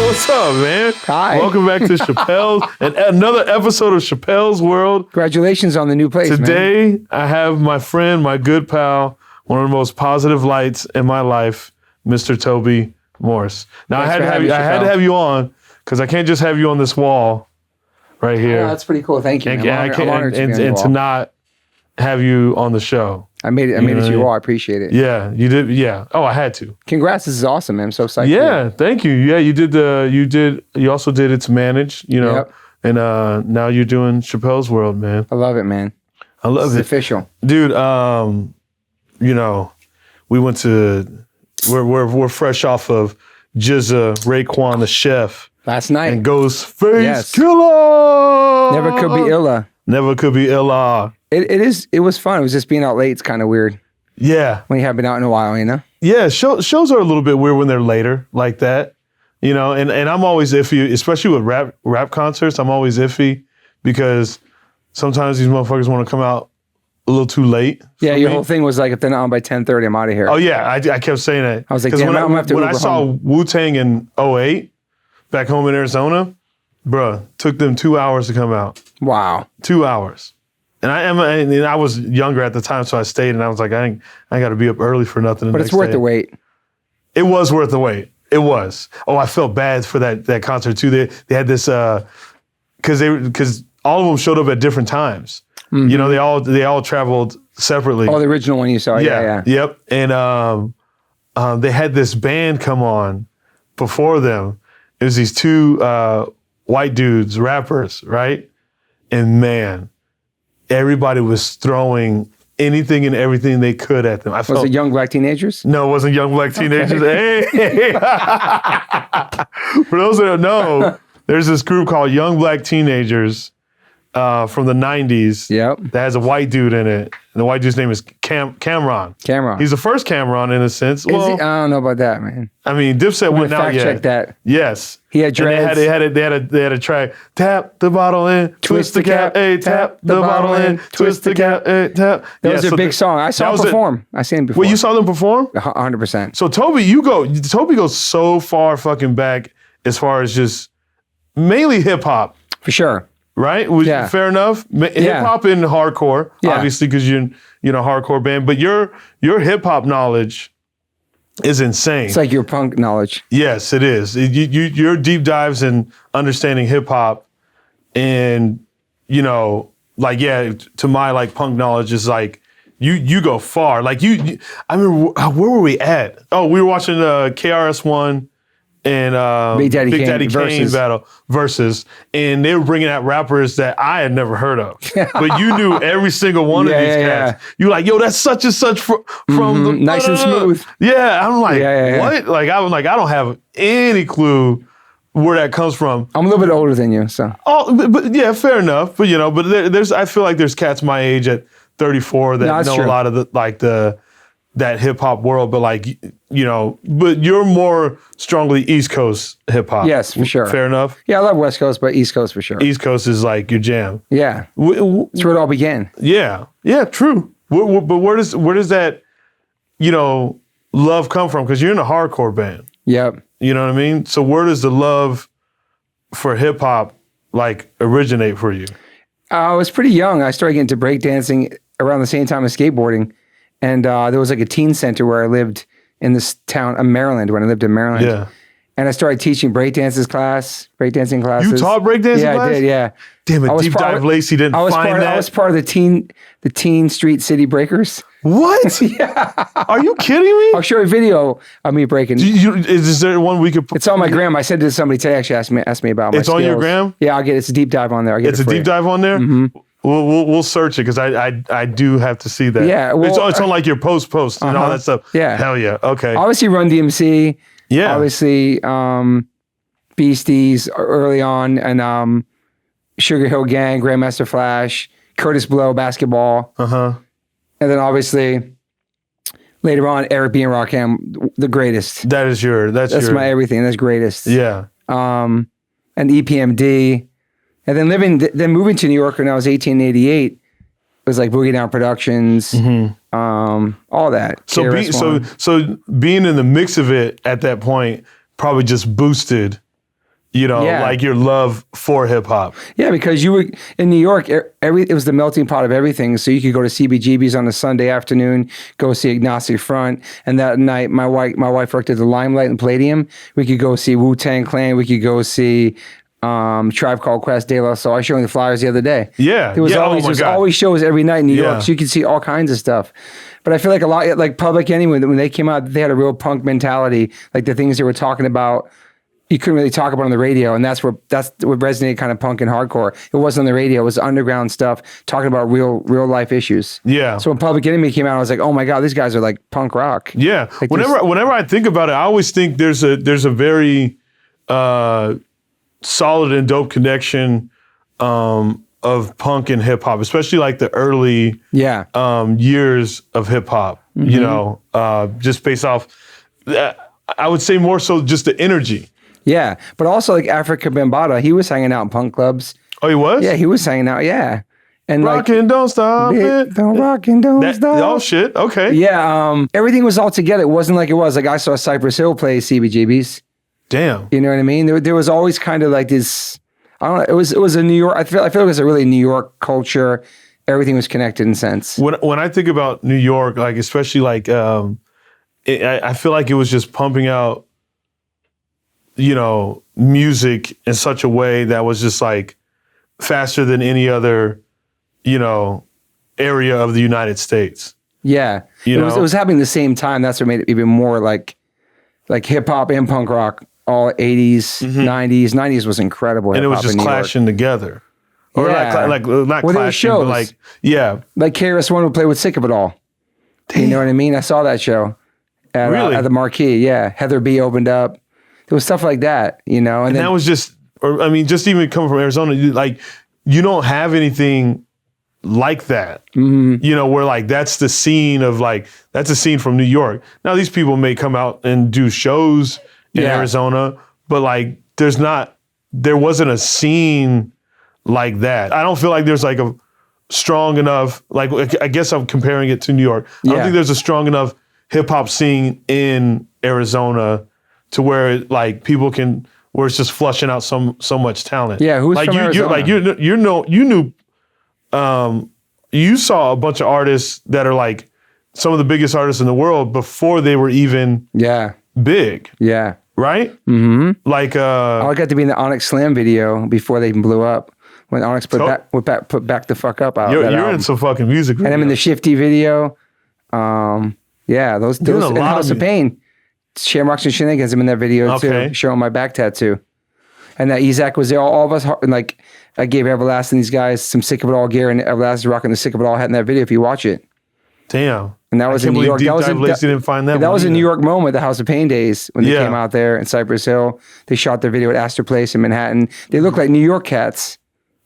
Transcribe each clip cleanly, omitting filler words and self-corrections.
What's up, man? Hi. Welcome back to Shapel's and another episode of Shapel's World. Congratulations on the new place, Today, man. I have my friend, my good pal, one of the most positive lights in my life, Mr. Toby Morse. Now, I had to have you on because I can't just have you on this wall right here. Oh, that's pretty cool. Thank you. And, I'm honored to be on the and wall. to not have you on the show. I made it to your wall. I appreciate it. Yeah, you did. Yeah. Oh, I had to. Congrats. This is awesome, man. I'm so psyched. Yeah, thank you. Yeah, you also did It's Managed, you know. Yep. And now you're doing Chappelle's World, man. I love it, man. I love it. It's official. Dude, you know, we're fresh off of Jizza, Raekwon the Chef. Last night. And Ghostface Yes. Killer. Never could be illa. Never could be illa. It was fun. It was just being out late. It's kind of weird Yeah. when you haven't been out in a while, you know? Yeah, shows are a little bit weird when they're later like that. You know, and I'm always iffy, especially with rap concerts. I'm always iffy because sometimes these motherfuckers want to come out a little too late. Yeah, your whole thing was like, if they're not on by 10:30, I'm out of here. Oh yeah, I kept saying that. I was like, damn, I'm gonna have to when Uber I saw home. Wu-Tang in 2008, back home in Arizona, bruh, took them 2 hours to come out. Wow. 2 hours. And I was younger at the time, so I stayed, and I was like, I ain't got to be up early for nothing. But it's worth the wait. It was worth the wait. It was. Oh, I felt bad for that concert too. They had this because all of them showed up at different times. Mm-hmm. You know, they all traveled separately. Oh, the original one you saw. Yeah. Yep. And they had this band come on before them. It was these two white dudes, rappers, right? And man, everybody was throwing anything and everything they could at them. Was it young black teenagers? No, it wasn't young black teenagers. Okay. Hey. For those that don't know, there's this group called Young Black Teenagers from the 90s. Yep. That has a white dude in it. And the white dude's name is Cameron. Cameron. He's the first Cameron in a sense. Is he? I don't know about that, man. I mean, Dipset went out yet. Fact check that. Yes. He had dreads. They had a track. Tap the bottle in, twist the cap, hey, tap the bottle in, twist the cap, hey, tap. That was their big song. I saw him perform. I seen him before. Well, you saw them perform? 100%. So Toby goes so far fucking back as far as just mainly hip hop. For sure. Right? Fair enough. Hip hop and hardcore, obviously, because you're a hardcore band. But your hip hop knowledge is insane. It's like your punk knowledge. Yes, it is. Your deep dives in understanding hip hop, and to my like punk knowledge is like you go far. Like I remember where were we at? Oh, we were watching KRS-One. And Big Daddy Kane battle versus, and they were bringing out rappers that I had never heard of, but you knew every single one of these cats. You were like, yo, that's such and such from the Nice and smooth. Yeah, I'm like, what? Like I don't have any clue where that comes from. I'm a little bit older than you, so. Oh, but yeah, fair enough. But there's I feel like there's cats my age at 34 that know a lot of that hip hop world, but but you're more strongly East Coast hip hop. Yes, for sure. Fair enough. Yeah, I love West Coast, but East Coast for sure. East Coast is like your jam. Yeah, that's where it all began. Yeah, true. But where does that love come from? Because you're in a hardcore band. Yep. You know what I mean? So where does the love for hip hop originate for you? I was pretty young. I started getting into breakdancing around the same time as skateboarding. And there was like a teen center where I lived in this town of Maryland, when I lived in Maryland. Yeah. And I started teaching breakdancing classes. You taught breakdancing class? Yeah, I did, yeah. Damn it, Deep Dive Lacey didn't find that. I was part of the teen street city breakers. What? Yeah. Are you kidding me? I'll show you a video of me breaking. Is there one we could put? It's on my gram. I said to somebody today, actually asked me about my It's on your gram? Yeah, it's a deep dive on there. It's a deep dive on there? Mm-hmm. We'll search it because I do have to see that. Yeah, well, it's on like your post and all that stuff. Yeah, hell yeah. Okay. Obviously, Run DMC. Yeah. Obviously, Beasties early on, and Sugar Hill Gang, Grandmaster Flash, Curtis Blow, basketball. And then obviously later on, Eric B. and Rakim, the greatest. That's my everything. That's greatest. Yeah. And EPMD. And then moving to New York when I was 1888, it was like Boogie Down Productions, all that. So being in the mix of it at that point probably just boosted like your love for hip hop. Yeah, because you were in New York, it was the melting pot of everything. So you could go to CBGB's on a Sunday afternoon, go see Agnostic Front, and that night my wife worked at the Limelight and Palladium. We could go see Wu-Tang Clan. We could go see Tribe Called Quest, De La Soul. I was showing the flyers the other day. Yeah, there was always shows every night in New York, so you could see all kinds of stuff. But I feel like a lot, like Public Enemy, when they came out, they had a real punk mentality. Like the things they were talking about, you couldn't really talk about on the radio, and that's what resonated kind of punk and hardcore. It wasn't on the radio; it was underground stuff talking about real life issues. Yeah. So when Public Enemy came out, I was like, oh my god, these guys are like punk rock. Yeah. Like whenever I think about it, I always think there's a very solid and dope connection of punk and hip hop, especially like the early years of hip hop. Mm-hmm. Just based off, I would say more so just the energy. Yeah, but also like Africa Bambaataa, he was hanging out in punk clubs. Oh, he was? Yeah, he was hanging out. Yeah, and rockin' don't stop it. Don't rockin' don't stop. Oh shit. Okay. Yeah. Everything was all together. It wasn't like it was. Like I saw Cypress Hill play CBGB's. Damn. You know what I mean? There was always kind of like this. I don't know. It was a New York. I feel like it was a really New York culture. Everything was connected in sense. When I think about New York, like especially like I feel like it was just pumping out, music in such a way that was just like faster than any other, area of the United States. Yeah. It was happening at the same time. That's what made it even more like hip hop and punk rock, all 80s, 90s. 90s was incredible. And it was just clashing together. Or not clashing, but like, yeah. Like KRS-One would play with Sick of It All. Damn. You know what I mean? I saw that show at the Marquee. Yeah. Heather B opened up. There was stuff like that, And that was just even coming from Arizona, you don't have anything like that, where like that's the scene from New York. Now these people may come out and do shows in Arizona, but like there wasn't a scene like that. I don't feel like there's like a strong enough, like I guess I'm comparing it to New York. I don't think there's a strong enough hip hop scene in Arizona to where like people can, where it's just flushing out so much talent. Yeah, who's like from Arizona? You saw a bunch of artists that are like some of the biggest artists in the world before they were even big. Yeah. Right? Mm-hmm. Like I got to be in the Onyx Slam video before they even blew up. When Onyx put back the fuck up out. You're in some fucking music video. And I'm in the Shifty video. Those in the House of Pain. Shamrocks and Shenanigans, I'm in that video too, showing my back tattoo. And that Ezak was there, all of us, and like I gave Everlasting, these guys, some Sick of It All gear, and Everlasting rocking the Sick of It All hat in that video if you watch it. Damn. And that was in New York. That was in New York moment, the House of Pain days, when they came out there in Cypress Hill. They shot their video at Astor Place in Manhattan. They looked like New York cats.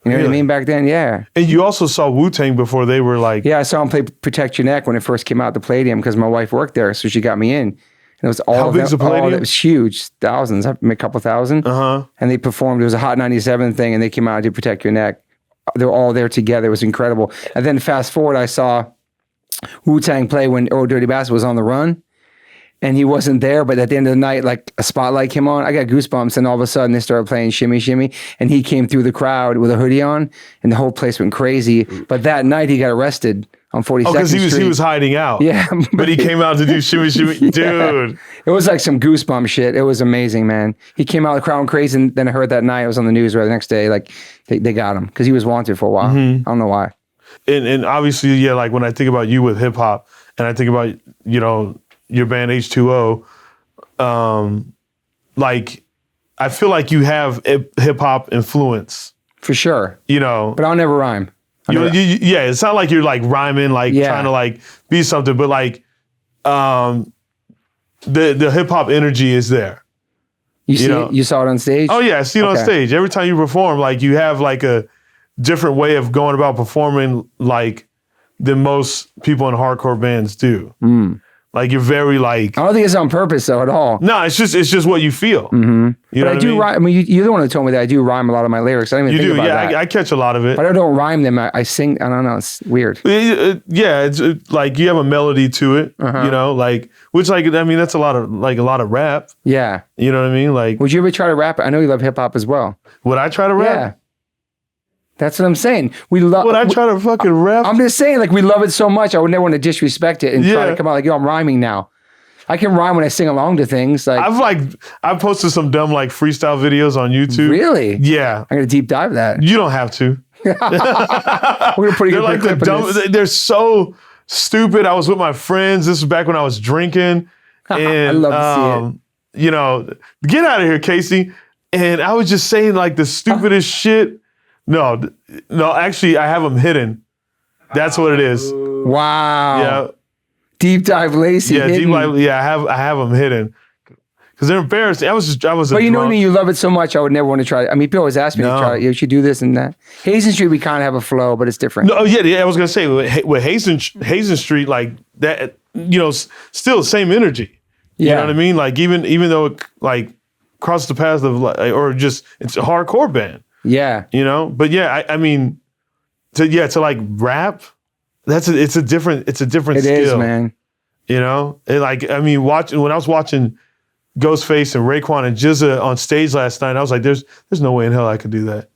You know what I mean? Back then, yeah. And you also saw Wu-Tang before they were like... Yeah, I saw them play Protect Your Neck when it first came out, the Palladium, because my wife worked there, so she got me in. And it was all How of big's them, the Palladium? it was huge, thousands, a couple thousand. Uh-huh. And they performed, it was a Hot 97 thing, and they came out and did Protect Your Neck. They were all there together. It was incredible. And then fast forward, I saw Wu-Tang play when Old Dirty Bastard was on the run. And he wasn't there, but at the end of the night, like a spotlight came on. I got goosebumps, and all of a sudden they started playing Shimmy Shimmy, and he came through the crowd with a hoodie on, and the whole place went crazy. But that night he got arrested on 42nd Street. Oh, because he was hiding out. Yeah. But he came out to do Shimmy Shimmy. Dude. It was like some goosebump shit. It was amazing, man. He came out of the crowd crazy, and then I heard that night, it was on the news right the next day, like they got him, because he was wanted for a while. I don't know why. And obviously, yeah, like when I think about you with hip hop, and I think about, your band H2O, like I feel like you have hip hop influence for sure. But I'll never rhyme. It's not like you're like rhyming, like trying to like be something, but like the hip hop energy is there. You saw it on stage? Oh yeah, I see it on stage. Every time you perform, like you have like a different way of going about performing, like than most people in hardcore bands do. Like you're very like. I don't think it's on purpose though at all. No, it's just what you feel. Mm-hmm. You but know I do rhyme. I mean, you're the one who told me that I do rhyme a lot of my lyrics. I don't even think about that. Yeah, I catch a lot of it. But I don't rhyme them. I sing. I don't know. It's weird. Yeah, it's like you have a melody to it. Uh-huh. You know, like which like I mean that's a lot of rap. Yeah. You know what I mean? Like, would you ever try to rap? I know you love hip hop as well. Would I try to rap? Yeah. That's what I'm saying. We love. Would I try to fucking rap? I'm just saying, like we love it so much. I would never want to disrespect it and try to come out like, yo, I'm rhyming now. I can rhyme when I sing along to things. Like I've posted some dumb like freestyle videos on YouTube. Really? Yeah. I'm gonna deep dive that. You don't have to. We're gonna put a good clip in this. They're so stupid. I was with my friends. This was back when I was drinking. And I love to see it. You know, get out of here, Casey. And I was just saying like the stupidest shit. No, actually I have them hidden. That's what it is. Wow. Yeah. Deep dive Lacey. Yeah, deep dive. Yeah, I have them hidden because they're embarrassing. I was. But you know what I mean? You love it so much. I would never want to try it. I mean, people always ask me to try it. You should do this and that. Hazen Street, we kind of have a flow, but it's different. No, yeah. I was gonna say with Hazen Street, like that. You know, still same energy. You know what I mean? Like even though it like crossed the path of like, or just it's a hardcore band. Yeah. You know, but yeah, I mean, to like rap. It's a different skill. It is, man. You know, when I was watching Ghostface and Raekwon and GZA on stage last night, I was like, there's no way in hell I could do that.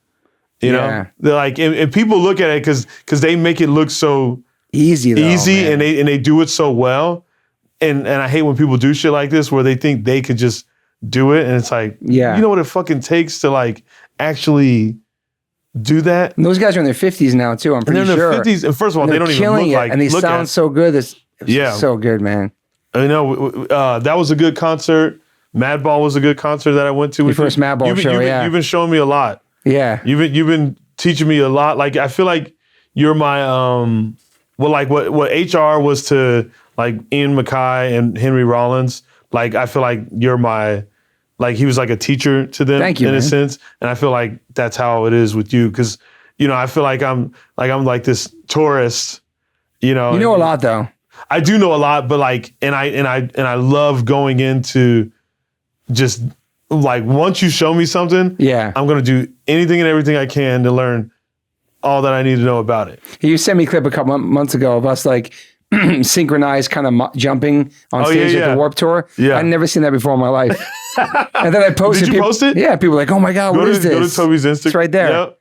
You know, they're like, and people look at it because they make it look so easy, and they do it so well. And I hate when people do shit like this where they think they could just do it, and it's like, you know what it fucking takes to like actually do that. And those guys are in their 50s now too. I'm pretty sure. And they're in their 50s, and first of all, they don't even look like. And they sound so good. It's so good, man. I know that was a good concert. Madball was a good concert that I went to. Your first Madball show, You've been showing me a lot. Yeah. You've been teaching me a lot. Like I feel like you're my like what HR was to like Ian MacKaye and Henry Rollins. Like I feel like you're my. Like he was like a teacher to them in a sense. And I feel like that's how it is with you. Cause you know, I feel like I'm like this tourist, you know. You know a lot though. I do know a lot, but like, and I love going into just like, once you show me something, I'm going to do anything and everything I can to learn all that I need to know about it. You sent me a clip a couple months ago of us like synchronized kind of jumping on stage at the Warped Tour. Yeah. I'd never seen that before in my life. And then I posted. Did you post it? Yeah, people were like, oh my God, what is this? Go to Toby's Instagram. It's right there. Yep.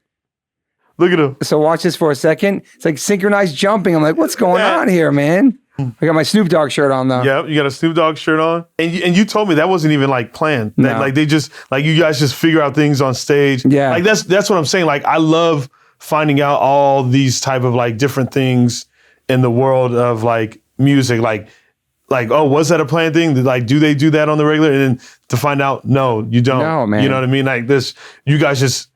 Look at him. So watch this for a second. It's like synchronized jumping. I'm like, what's going on here, man? I got my Snoop Dogg shirt on though. Yeah, you got a Snoop Dogg shirt on. And you told me that wasn't even like planned. No. That, like they just, like you guys just figure out things on stage. Yeah. Like that's what I'm saying. Like I love finding out all these type of like different things in the world of like music. Like, oh, was that a planned thing? Like, do they do that on the regular? And then to find out, no, you don't. No, man. You know what I mean? Like this, you guys just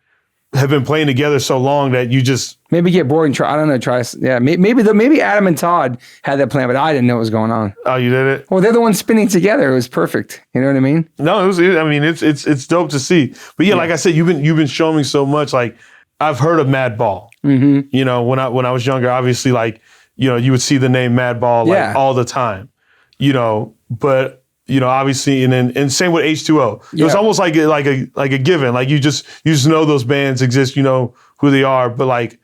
have been playing together so long that you just maybe get bored and try. I don't know. Try. Yeah, maybe Adam and Todd had that plan, but I didn't know what was going on. Oh, you did it? Well, they're the ones spinning together. It was perfect. You know what I mean? No, it was. I mean, it's dope to see. But yeah, like I said, you've been showing me so much. Like I've heard of Madball. Mm-hmm. You know, when I was younger, obviously, like you know, you would see the name Madball like all the time. You know, but you know, obviously, and same with H2O. It was almost like a given. Like you just know those bands exist. You know who they are. But like,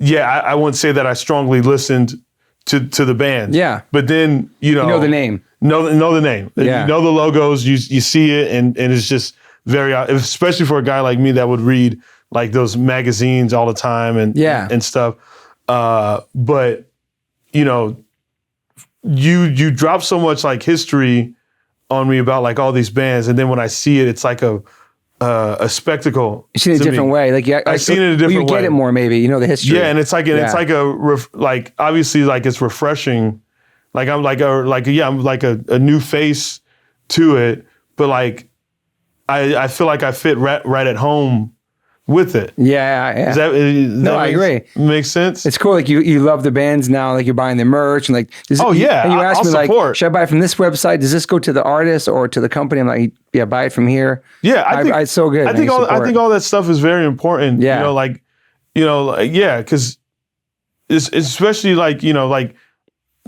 I wouldn't say that I strongly listened to the band. Yeah. But then you know the name. Know the name. Yeah. You know the logos. You see it, and it's just very, especially for a guy like me that would read like those magazines all the time and stuff. But you know. You drop so much like history on me about like all these bands, and then when I see it, it's like a spectacle. You see it a different way, like I've seen it a different way. You get it more, maybe the history. Yeah, and it's like like obviously like it's refreshing. Like I'm like a new face to it, but like I feel like I fit right at home with it. Yeah. I agree. Makes sense. It's cool. Like you love the bands now. Like you're buying their merch and like. And you ask me support. Like, should I buy it from this website? Does this go to the artist or to the company? I'm like, yeah, buy it from here. Yeah, I think it's so good. I think all that stuff is very important. Yeah. Because it's especially like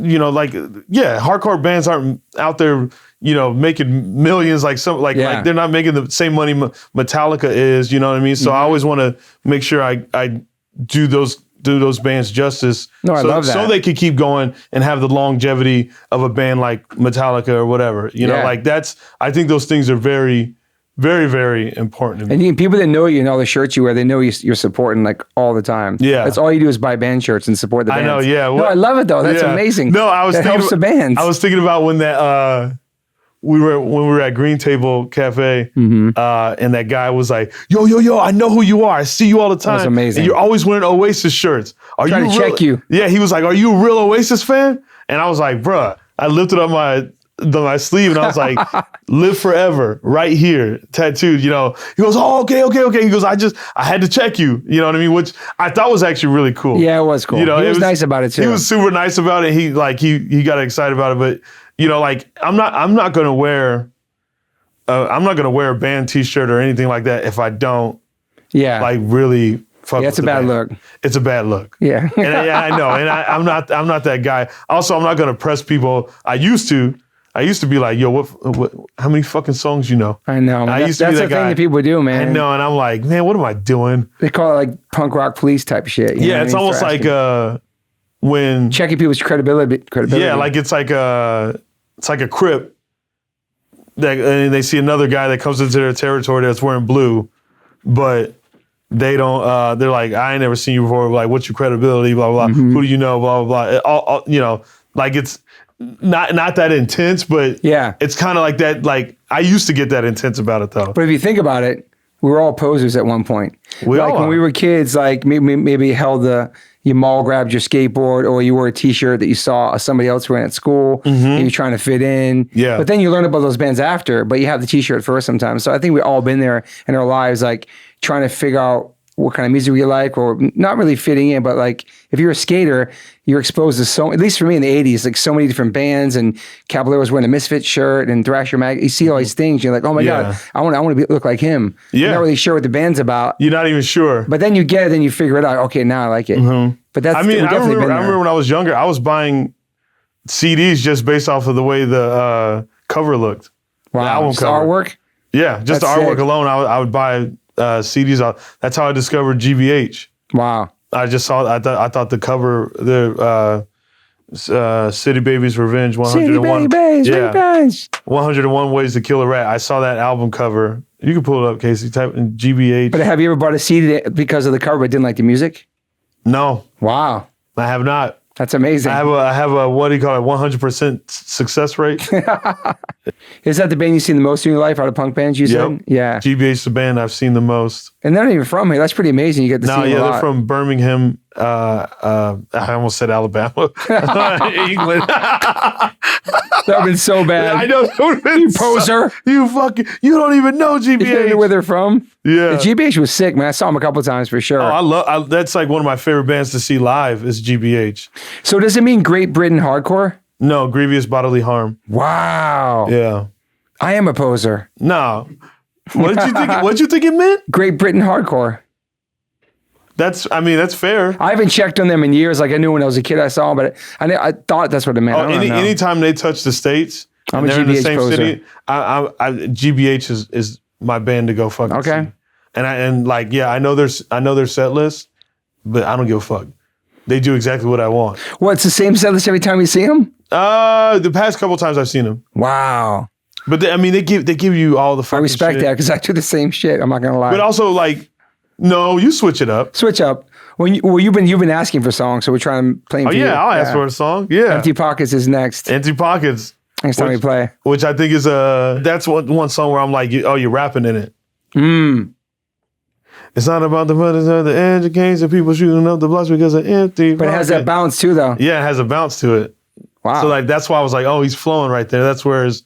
like, yeah, hardcore bands aren't out there, making millions like like they're not making the same money Metallica is, you know what I mean? So I always want to make sure I do those bands justice. No, I love that. So they could keep going and have the longevity of a band like Metallica or whatever. Like I think those things are very, very, very important to me. And people that know you and all the shirts you wear, they know you're supporting like all the time. Yeah. That's all you do is buy band shirts and support the bands. I know, yeah. No, I love it though. That's amazing. No, that helps the bands. I was thinking about when that when we were at Green Table Cafe, and that guy was like, yo, I know who you are. I see you all the time. That's amazing. And you're always wearing Oasis shirts. Trying to check you. Yeah, he was like, are you a real Oasis fan? And I was like, bruh, I lifted up my sleeve and I was like, live forever, right here, tattooed, He goes, oh, okay. He goes, I had to check you, you know what I mean? Which I thought was actually really cool. Yeah, it was cool. He was nice about it too. He was super nice about it. He got excited about it, but I'm not gonna wear a band T-shirt or anything like that if I don't really fuck with it's a bad look. It's a bad look. Yeah. And I know. And I'm not that guy. Also, I'm not gonna press people. I used to be like, yo, what how many fucking songs you know? I know. That's the thing that people do, man. I know, and I'm like, man, what am I doing? They call it like punk rock police type shit. Yeah, it's almost like when checking people's credibility. Yeah, like it's like a Crip and they see another guy that comes into their territory that's wearing blue, but they don't. They're like, I ain't never seen you before. Like, what's your credibility? Blah blah blah. Who do you know? Blah blah blah. All, like it's not that intense, but it's kind of like that. Like I used to get that intense about it though. But if you think about it, we were all posers at one point. When we were kids, like maybe held you mall grabbed your skateboard or you wore a T-shirt that you saw somebody else wearing at school and you're trying to fit in. Yeah. But then you learn about those bands after, but you have the T-shirt first sometimes. So I think we've all been there in our lives, like trying to figure out what kind of music we like or not really fitting in, but like if you're a skater, you're exposed to at least for me in the 80s, like so many different bands and Caballero was wearing a Misfits shirt and Thrasher Mag. You see all these things. You're like, oh my God, I want to look like him. Yeah. You're not really sure what the band's about. You're not even sure. But then you get it, then you figure it out. Okay, now I like it. But that's, I remember when I was younger, I was buying CDs just based off of the way the cover looked. Wow. The album cover. Artwork? Yeah, just the artwork alone, I would buy CDs. That's how I discovered GBH. Wow. I just saw. I thought the cover, City Babies Revenge, 101. City Babies Revenge. 101 Ways to Kill a Rat. I saw that album cover. You can pull it up, Casey. Type in GBH. But have you ever bought a CD because of the cover but didn't like the music? No. Wow. I have not. That's amazing. I have a what do you call it? 100% success rate. Is that the band you've seen the most in your life out of punk bands? You said, yeah. GBH, the band I've seen the most, and they're not even from here. That's pretty amazing. You get to see them a lot. They're from Birmingham. I almost said Alabama, England. That would have been so bad. I know. You poser. You don't even know GBH. You don't know where they're from. Yeah. The GBH was sick, man. I saw them a couple of times for sure. Oh, that's like one of my favorite bands to see live is GBH. So does it mean Great Britain hardcore? No, grievous bodily harm. Wow. Yeah. I am a poser. No. What did you think? What did you think it meant? Great Britain hardcore. That's fair. I haven't checked on them in years. Like I knew when I was a kid, I saw them, but I thought that's what it meant. Anytime they touch the States, I'm a they're GBH in the same poser. city. GBH is my band to go fucking see. And I know their set list, but I don't give a fuck. They do exactly what I want. What, it's the same set list every time you see them? The past couple times I've seen them. Wow. But they give you all the fucking I respect shit. that because I do the same shit. I'm not gonna lie. But also no, you switch it up. Switch up. You've been asking for songs, so we're trying to play them. Oh yeah, I'll ask for a song. Yeah. Empty Pockets is next. Empty Pockets. Next time we play. Which I think is that's one song where I'm like, you're rapping in it. It's not about the brothers of the edge of canes and people shooting up the blocks because of empty. But it has that bounce too, though. Yeah, it has a bounce to it. Wow. So that's why I was like, oh, he's flowing right there. That's where his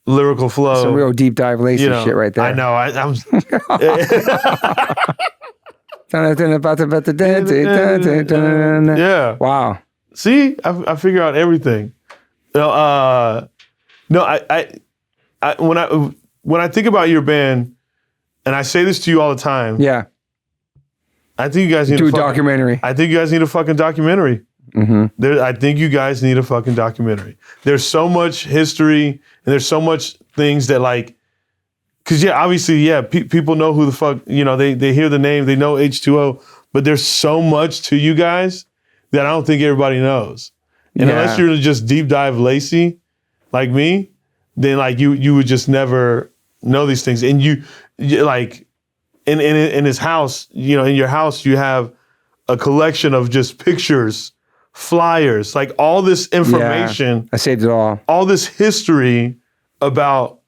lyrical flow. Some real deep dive lacy shit right there. I know. I'm. Yeah. Wow. See, I figure out everything. No, when I think about your band, and I say this to you all the time. Yeah. I think you guys need do a documentary. I think you guys need a fucking documentary. I think you guys need a fucking documentary. There's so much history and there's so much things that like, cause obviously, people know who the fuck, they hear the name, they know H2O, but there's so much to you guys that I don't think everybody knows. And unless you're just deep dive Lacey, like me, then like you would just never know these things. And you like in his house, in your house, you have a collection of just pictures, flyers, like all this information. I saved it all this history about,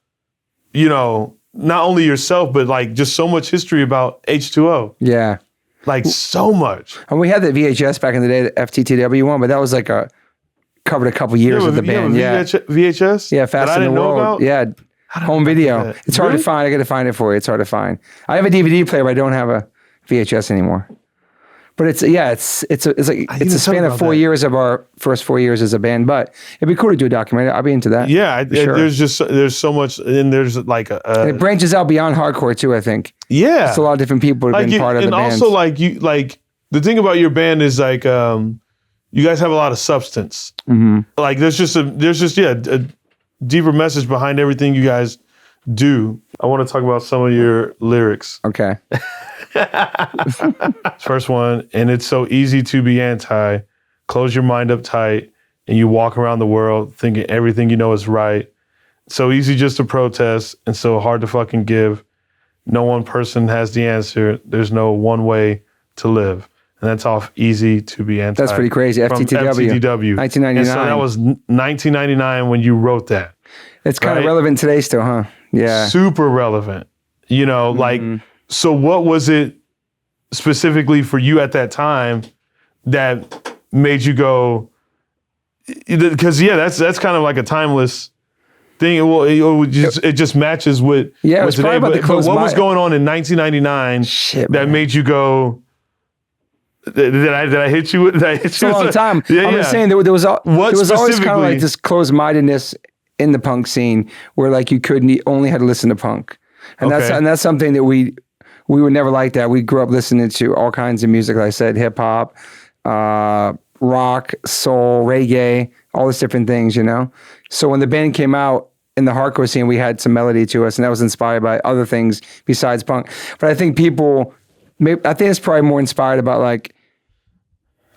not only yourself, but like just so much history about H2O. Yeah. Like so much. And we had the VHS back in the day, the FTTW one, but that was like covered a couple years of the band. VHS? Yeah, Fast in the World. Yeah. Home video. It's hard to find. I got to find it for you. It's hard to find. I have a DVD player, but I don't have a VHS anymore. But it's a span of 4 years of our first 4 years as a band. But it'd be cool to do a documentary. I'd be into that. Yeah, sure. there's so much, and there's like and it branches out beyond hardcore too. I think. Yeah, it's a lot of different people who've been part of the band. And also like the thing about your band is like you guys have a lot of substance. Like there's just a deeper message behind everything you guys do. I want to talk about some of your lyrics. Okay. First one, and it's so easy to be anti. Close your mind up tight, and you walk around the world thinking everything you know is right. So easy just to protest, and so hard to fucking give. No one person has the answer. There's no one way to live. And that's off Easy to Be Anti. That's pretty crazy. FTTW. 1999. And so that was 1999 when you wrote that. It's kind of relevant today still, huh? Yeah. Super relevant. Like, so what was it specifically for you at that time that made you go, because that's kind of like a timeless thing. It just matches with it was today. But what was going on in 1999 that made you go, did I hit you? It's a long time. I'm just saying there was always kind of like this closed-mindedness in the punk scene where like you only had to listen to punk. And that's something that we were never like that. We grew up listening to all kinds of music, like I said, hip hop, rock, soul, reggae, all these different things, So when the band came out in the hardcore scene, we had some melody to us, and that was inspired by other things besides punk. But I think it's probably more inspired about like,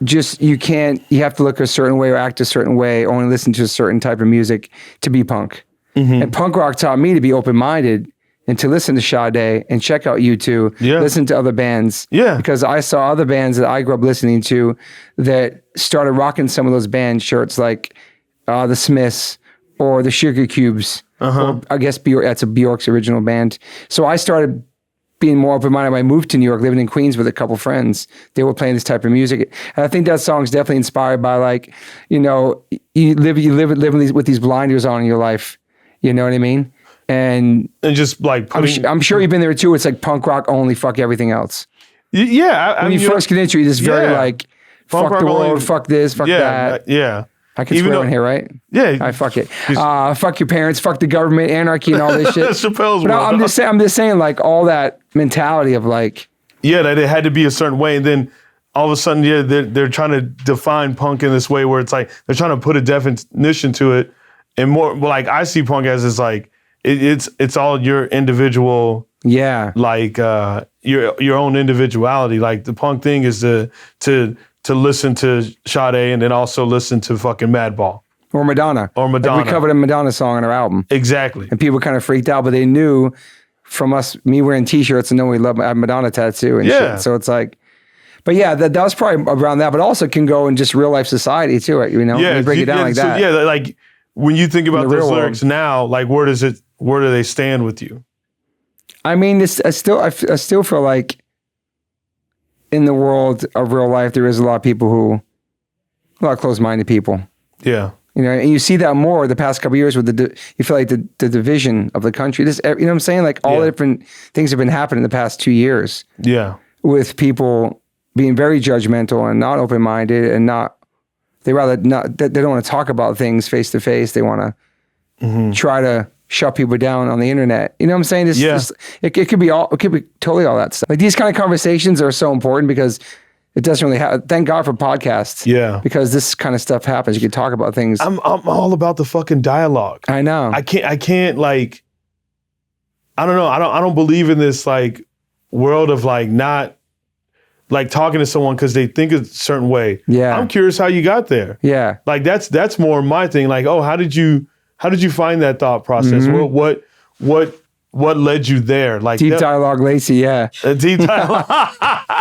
just you have to look a certain way or act a certain way, only listen to a certain type of music to be punk. And punk rock taught me to be open-minded and to listen to Sade and check out U2, listen to other bands. Yeah. Because I saw other bands that I grew up listening to that started rocking some of those band shirts like the Smiths or the Sugar Cubes. Or I guess that's a Bjork's original band. So I started being more open-minded when I moved to New York, living in Queens with a couple friends. They were playing this type of music. And I think that song's definitely inspired by like, you live with these blinders on in your life. You know what I mean? And just like I'm sure you've been there too. It's like punk rock only, fuck everything else. Yeah. When you first get into it, it's very like, fuck the world, fuck this, fuck that. Yeah. I can swear in here, right? Yeah. I fuck it. Fuck your parents, fuck the government, anarchy and all this shit. Chappelle's but I'm just saying like all that mentality of like. Yeah, that it had to be a certain way. And then all of a sudden, they're trying to define punk in this way where it's like, they're trying to put a definition to it. And more, like I see punk as it's like, it's all your individual, like your own individuality. Like the punk thing is to listen to Sade and then also listen to fucking Madball or Madonna. Like we covered a Madonna song on our album. Exactly. And people kind of freaked out, but they knew from me wearing T-shirts and knowing we love a Madonna tattoo and shit. So it's like, but yeah, that was probably around that, but also can go in just real life society too, when you break it down like that. Yeah, like when you think about those lyrics now, like where do they stand with you? I mean, I still feel like in the world of real life, there is a lot of closed-minded people. Yeah. And you see that more the past couple of years with you feel like the division of the country. You know what I'm saying? Like all the different things have been happening the past 2 years. Yeah. With people being very judgmental and not open-minded and they don't want to talk about things face to face. They want to try to shut people down on the internet. You know what I'm saying? It could be totally all that stuff. Like these kind of conversations are so important because It doesn't really happen. Thank God for podcasts. Yeah. Because this kind of stuff happens. You can talk about things. I'm all about the fucking dialogue. I know. I can't like, I don't know. I don't believe in this like world of like not like talking to someone because they think a certain way. Yeah. I'm curious how you got there. Yeah. Like that's more my thing. Like, oh, how did you find that thought process? Mm-hmm. What led you there? Like deep dialogue, Lacey. Yeah. A deep dialogue.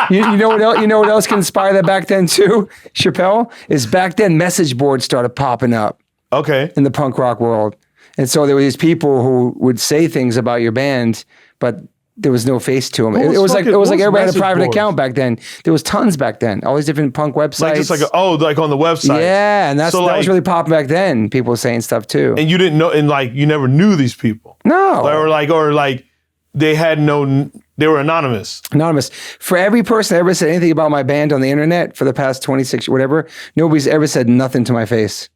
you know what else? You know what else can inspire that back then too? Shapel is back then message boards started popping up. Okay. In the punk rock world, and so there were these people who would say things about your band, but there was no face to them. It was like everybody had a private account back then. There was tons back then. All these different punk websites. Like just like like on the website. Yeah, and that was really popping back then. People were saying stuff too. And you didn't know, and like you never knew these people. No. Or like they were anonymous. Anonymous. For every person that ever said anything about my band on the internet for the past 26 whatever, nobody's ever said nothing to my face.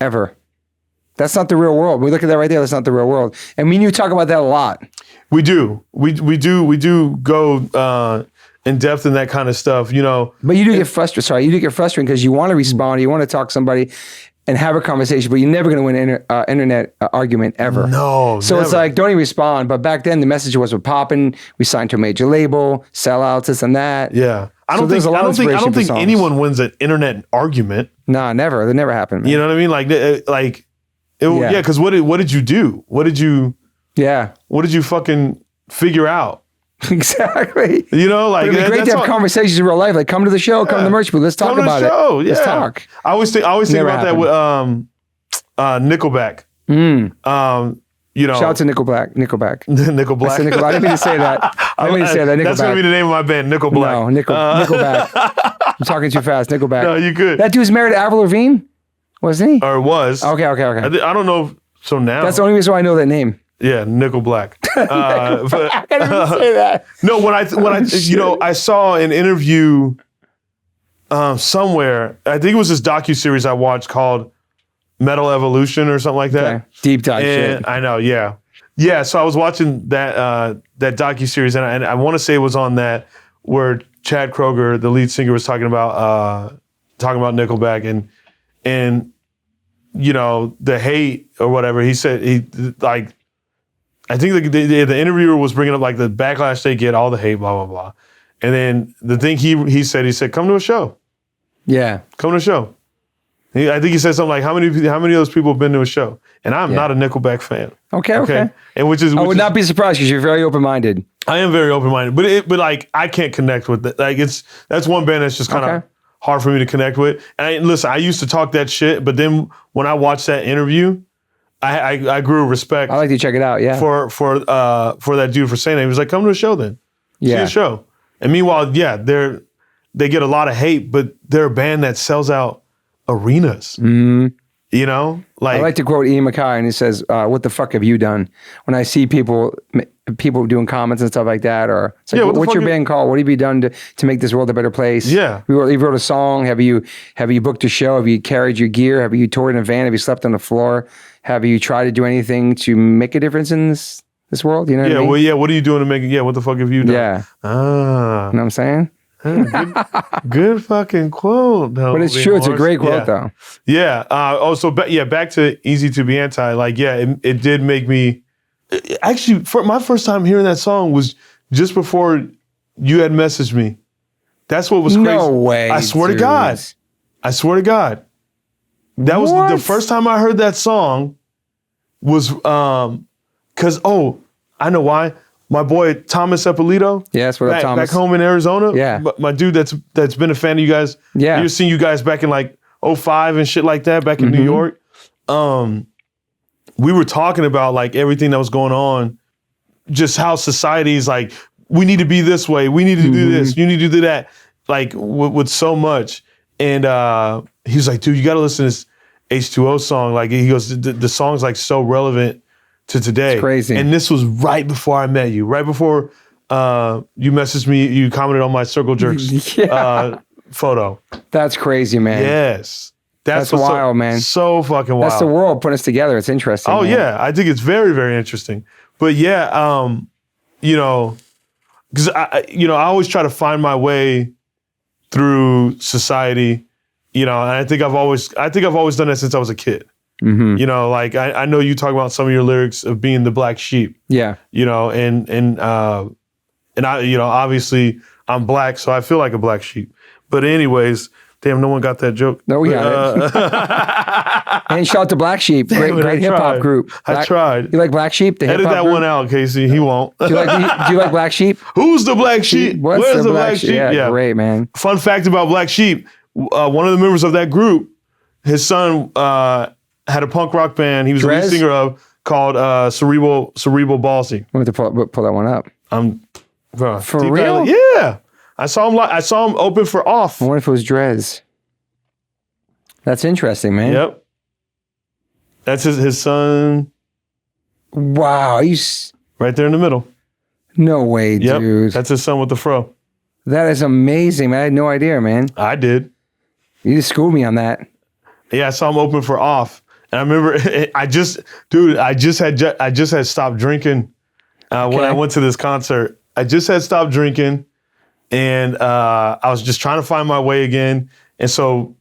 Ever. That's not the real world. We look at that right there. That's not the real world. And me and you talk about that a lot. We do. We do go in depth in that kind of stuff, you know. But you do get frustrated. Sorry, you do get frustrated because you want to respond. You want to talk to somebody and have a conversation, but you're never going to win an internet argument ever. No. So never. It's like, don't even respond. But back then, the message was we're popping. We signed to a major label, sellouts, this and that. Yeah. I don't think anyone wins an internet argument. Nah, never. That never happened. Man. You know what I mean? Yeah. Because what did you do? What did you fucking figure out? Exactly. You know, like it'd be great to have conversations in real life. Like, come to the show, come to the merch booth. Let's talk about it. Yeah. Let's talk. I always think about that with Nickelback. You know, shout out to Nickelback. Nickelback. I didn't mean to say that. Nickelback. That's gonna be the name of my band, Nickelback. No, Nickelback. I'm talking too fast. Nickelback. No, you good. That dude's married to Avril Lavigne, wasn't he? Or was. Okay. I don't know. So now. That's the only reason why I know that name. Yeah, Nickelback. But I can't even say that. No, when I saw an interview somewhere. I think it was this docuseries I watched called Metal Evolution or something like that. Okay. Deep dive shit. I know, yeah. Yeah, so I was watching that docuseries, and I want to say it was on that where Chad Kroeger, the lead singer, was talking about Nickelback and you know, the hate or whatever. He said I think the interviewer was bringing up like the backlash they get, all the hate, blah blah blah, and then the thing he said, come to a show. Yeah, come to a show. I think he said something like, how many of those people have been to a show? And I'm not a Nickelback fan. Okay. And I would not be surprised because you're very open-minded. I am very open-minded, but like I can't connect with it. Like that's one band that's just kind of hard for me to connect with. And listen, I used to talk that shit, but then when I watched that interview, I grew respect. I like to check it out. Yeah. For that dude for saying that. He was like, come to a show then. See a show. And meanwhile, they get a lot of hate, but they're a band that sells out arenas. Mm-hmm. You know, like I like to quote Ian MacKay, and he says, "What the fuck have you done?" When I see people doing comments and stuff like that, or it's like, what's your band called? What have you done to make this world a better place? Yeah, you wrote a song. Have you booked a show? Have you carried your gear? Have you toured in a van? Have you slept on the floor? Have you tried to do anything to make a difference in this world? You know? What I mean? Well, yeah. What are you doing to make it? Yeah. What the fuck have you done? Yeah. You know what I'm saying? Good fucking quote. No, but it's true. It's a great quote, though. Yeah. Back to Easy to Be Anti. Like, it did make me. Actually, for my first time hearing that song was just before you had messaged me. That's what was crazy. No way. I swear to God. That was the first time I heard that song. Was because I know why. My boy Thomas Eppolito. Yes, what up, Thomas? Back home in Arizona. Yeah. My dude that's been a fan of you guys. Yeah. You've seen you guys back in like 2005 and shit like that, back in New York. We were talking about like everything that was going on, just how society's like, we need to be this way, we need to do this, you need to do that, like with so much. And he was like, dude, you gotta listen to this H2O song. Like he goes, the song's like so relevant to today. It's crazy. And this was right before I met you, right before you messaged me, you commented on my Circle Jerks photo. That's crazy, man. Yes. That's wild, man. So fucking wild. That's the world putting us together. It's interesting. Oh, man. yeah. I think it's very, very interesting. But yeah, you know, because I always try to find my way, through society, and I think I've always done that since I was a kid. Mm-hmm. Like I know you talk about some of your lyrics of being the black sheep. Yeah. And I, obviously I'm black, so I feel like a black sheep. But anyways, damn, no one got that joke. No, we got it. And shout out to Black Sheep, great hip hop group. I tried. You like Black Sheep? The Edit that group? one out, Casey. He won't. Do you like Black Sheep? Who's the black sheep? Where's the black sheep? Yeah, great, man. Fun fact about Black Sheep: one of the members of that group, his son had a punk rock band. He was the lead singer of called Cerebral Ballsy. I'm going to pull that one up. For real? Yeah. I saw him open for Off. I wonder if it was Drez. That's interesting, man. Yep. That's his son. Wow. Right there in the middle. No way, yep. dude. That's his son with the fro. That is amazing, man. I had no idea, man. I did. You just schooled me on that. Yeah, I saw him open for Off. And I remember I just had stopped drinking when I went to this concert. I just had stopped drinking. And I was just trying to find my way again. And so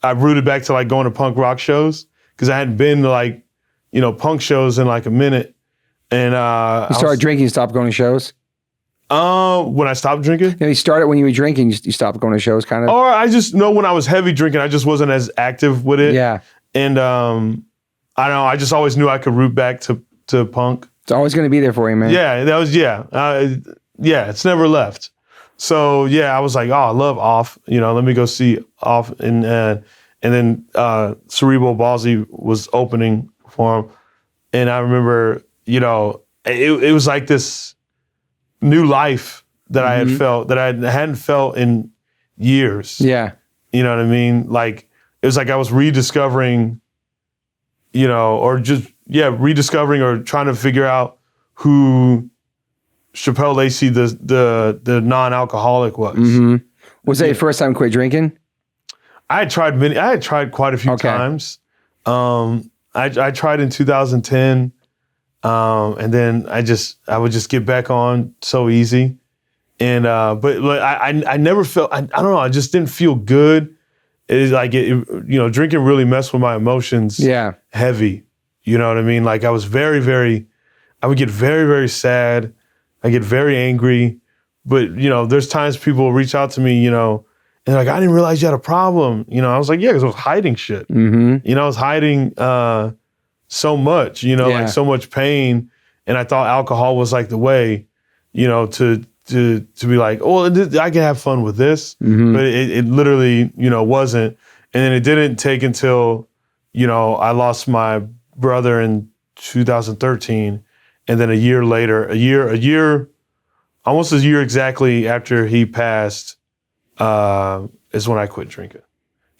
I rooted back to like going to punk rock shows because I hadn't been to like, punk shows in like a minute. And you started drinking, you stopped going to shows? When I stopped drinking? You started when you were drinking, you stopped going to shows kind of? Or I just know when I was heavy drinking, I just wasn't as active with it. Yeah. And I don't know, I just always knew I could root back to punk. It's always going to be there for you, man. Yeah, that was, it's never left. So yeah, I was like, oh, I love Off. Let me go see Off, and then Cerebral Ballsy was opening for him, and I remember, it was like this new life that I had felt that I hadn't felt in years. Yeah, you know what I mean. Like it was like I was rediscovering, rediscovering or trying to figure out who Shapel Lacey, the non-alcoholic was. Mm-hmm. Was that your first time quit drinking? I had tried quite a few times. I tried in 2010, and then I would just get back on so easy. And but I never felt, I don't know, I just didn't feel good. It's like drinking really messed with my emotions. Yeah, heavy. You know what I mean? Like I was I would get very, very sad. I get very angry, but there's times people reach out to me, and like, I didn't realize you had a problem. I was like, yeah, because I was hiding shit. Mm-hmm. I was hiding so much, like so much pain, and I thought alcohol was like the way, to be like, oh, I can have fun with this, but it literally, wasn't. And then it didn't take until, I lost my brother in 2013. And then a year later, almost a year exactly after he passed, is when I quit drinking.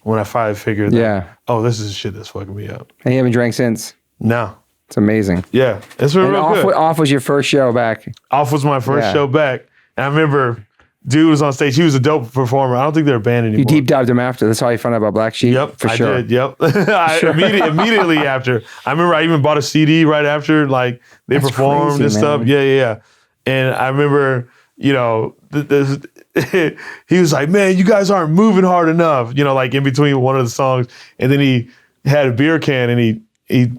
When I finally figured that, this is shit that's fucking me up. And you haven't drank since? No. It's amazing. Yeah. It's been real good. Off was your first show back. Off was my first show back. And I remember dude was on stage. He was a dope performer. I don't think they're a band anymore. You deep dived him after. That's how you found out about Black Sheep? Yep, for sure. I did. Yep. Immediately after. I remember I even bought a CD right after, like, they performed crazy, and stuff. Man. Yeah. And I remember, he was like, man, you guys aren't moving hard enough, like in between one of the songs. And then he had a beer can and he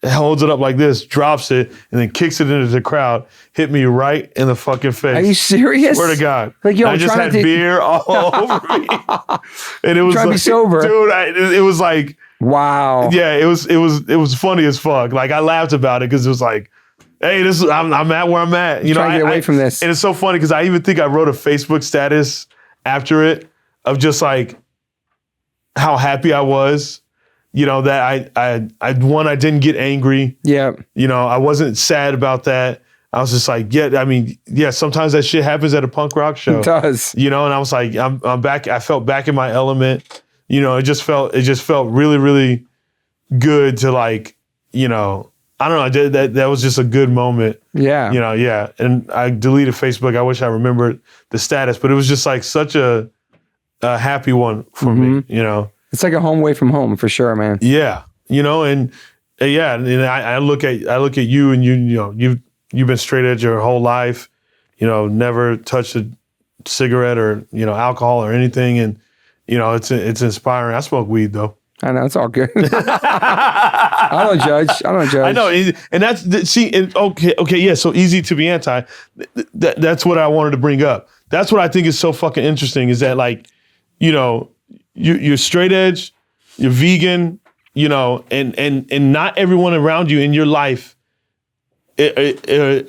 holds it up like this, drops it, and then kicks it into the crowd. Hit me right in the fucking face. Are you serious? Swear to God. Like, yo, I just had beer all over me, and it was trying to be sober, dude. It was like, wow. Yeah, it was funny as fuck. Like I laughed about it because it was like, hey, I'm at where I'm at. Trying to get away from this. And it's so funny because I even think I wrote a Facebook status after it of just like how happy I was. That I didn't get angry. Yeah. I wasn't sad about that. I was just like, sometimes that shit happens at a punk rock show. It does. And I was like, I'm back. I felt back in my element. It just felt really, really good to like, I don't know. That was just a good moment. Yeah. Yeah. And I deleted Facebook. I wish I remembered the status, but it was just like such a happy one for me, It's like a home away from home for sure, man. Yeah, and I look at you, and you've been straight edge your whole life, never touched cigarette or, alcohol or anything. And, it's inspiring. I smoke weed though. I know, it's all good. I don't judge. I know. And okay. Yeah. So easy to be anti. That's what I wanted to bring up. That's what I think is so fucking interesting is that like, you're straight edge, you're vegan, and not everyone around you in your life is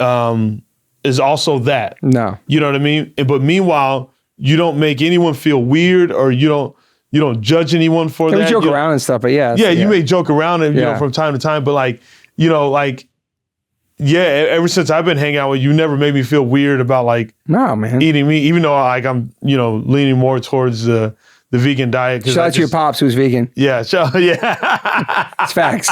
also that. No. You know what I mean? But meanwhile, you don't make anyone feel weird or you don't judge anyone for that. We joke around and stuff, but yeah. Yeah, you may joke around and from time to time, but ever since I've been hanging out with you, never made me feel weird about no, man, eating meat, even though I'm leaning more towards the vegan diet. Shout out to your pops who's vegan. Yeah, It's facts.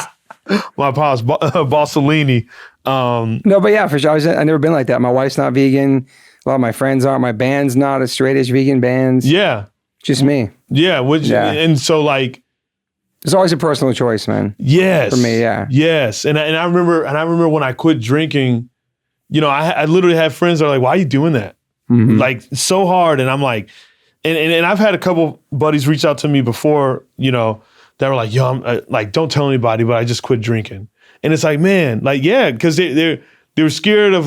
My pops, Bossolini. No, but yeah, for sure. I've never been like that. My wife's not vegan. A lot of my friends aren't. My band's not a straight edge vegan band. Yeah. Just me. Yeah. And so it's always a personal choice, man. Yes. For me, yeah. Yes. And I remember when I quit drinking, I literally had friends that are like, why are you doing that? Mm-hmm. Like so hard. And I'm like, and I've had a couple buddies reach out to me before, that were like, yo, I'm like, don't tell anybody, but I just quit drinking. And it's like, man, because they're scared of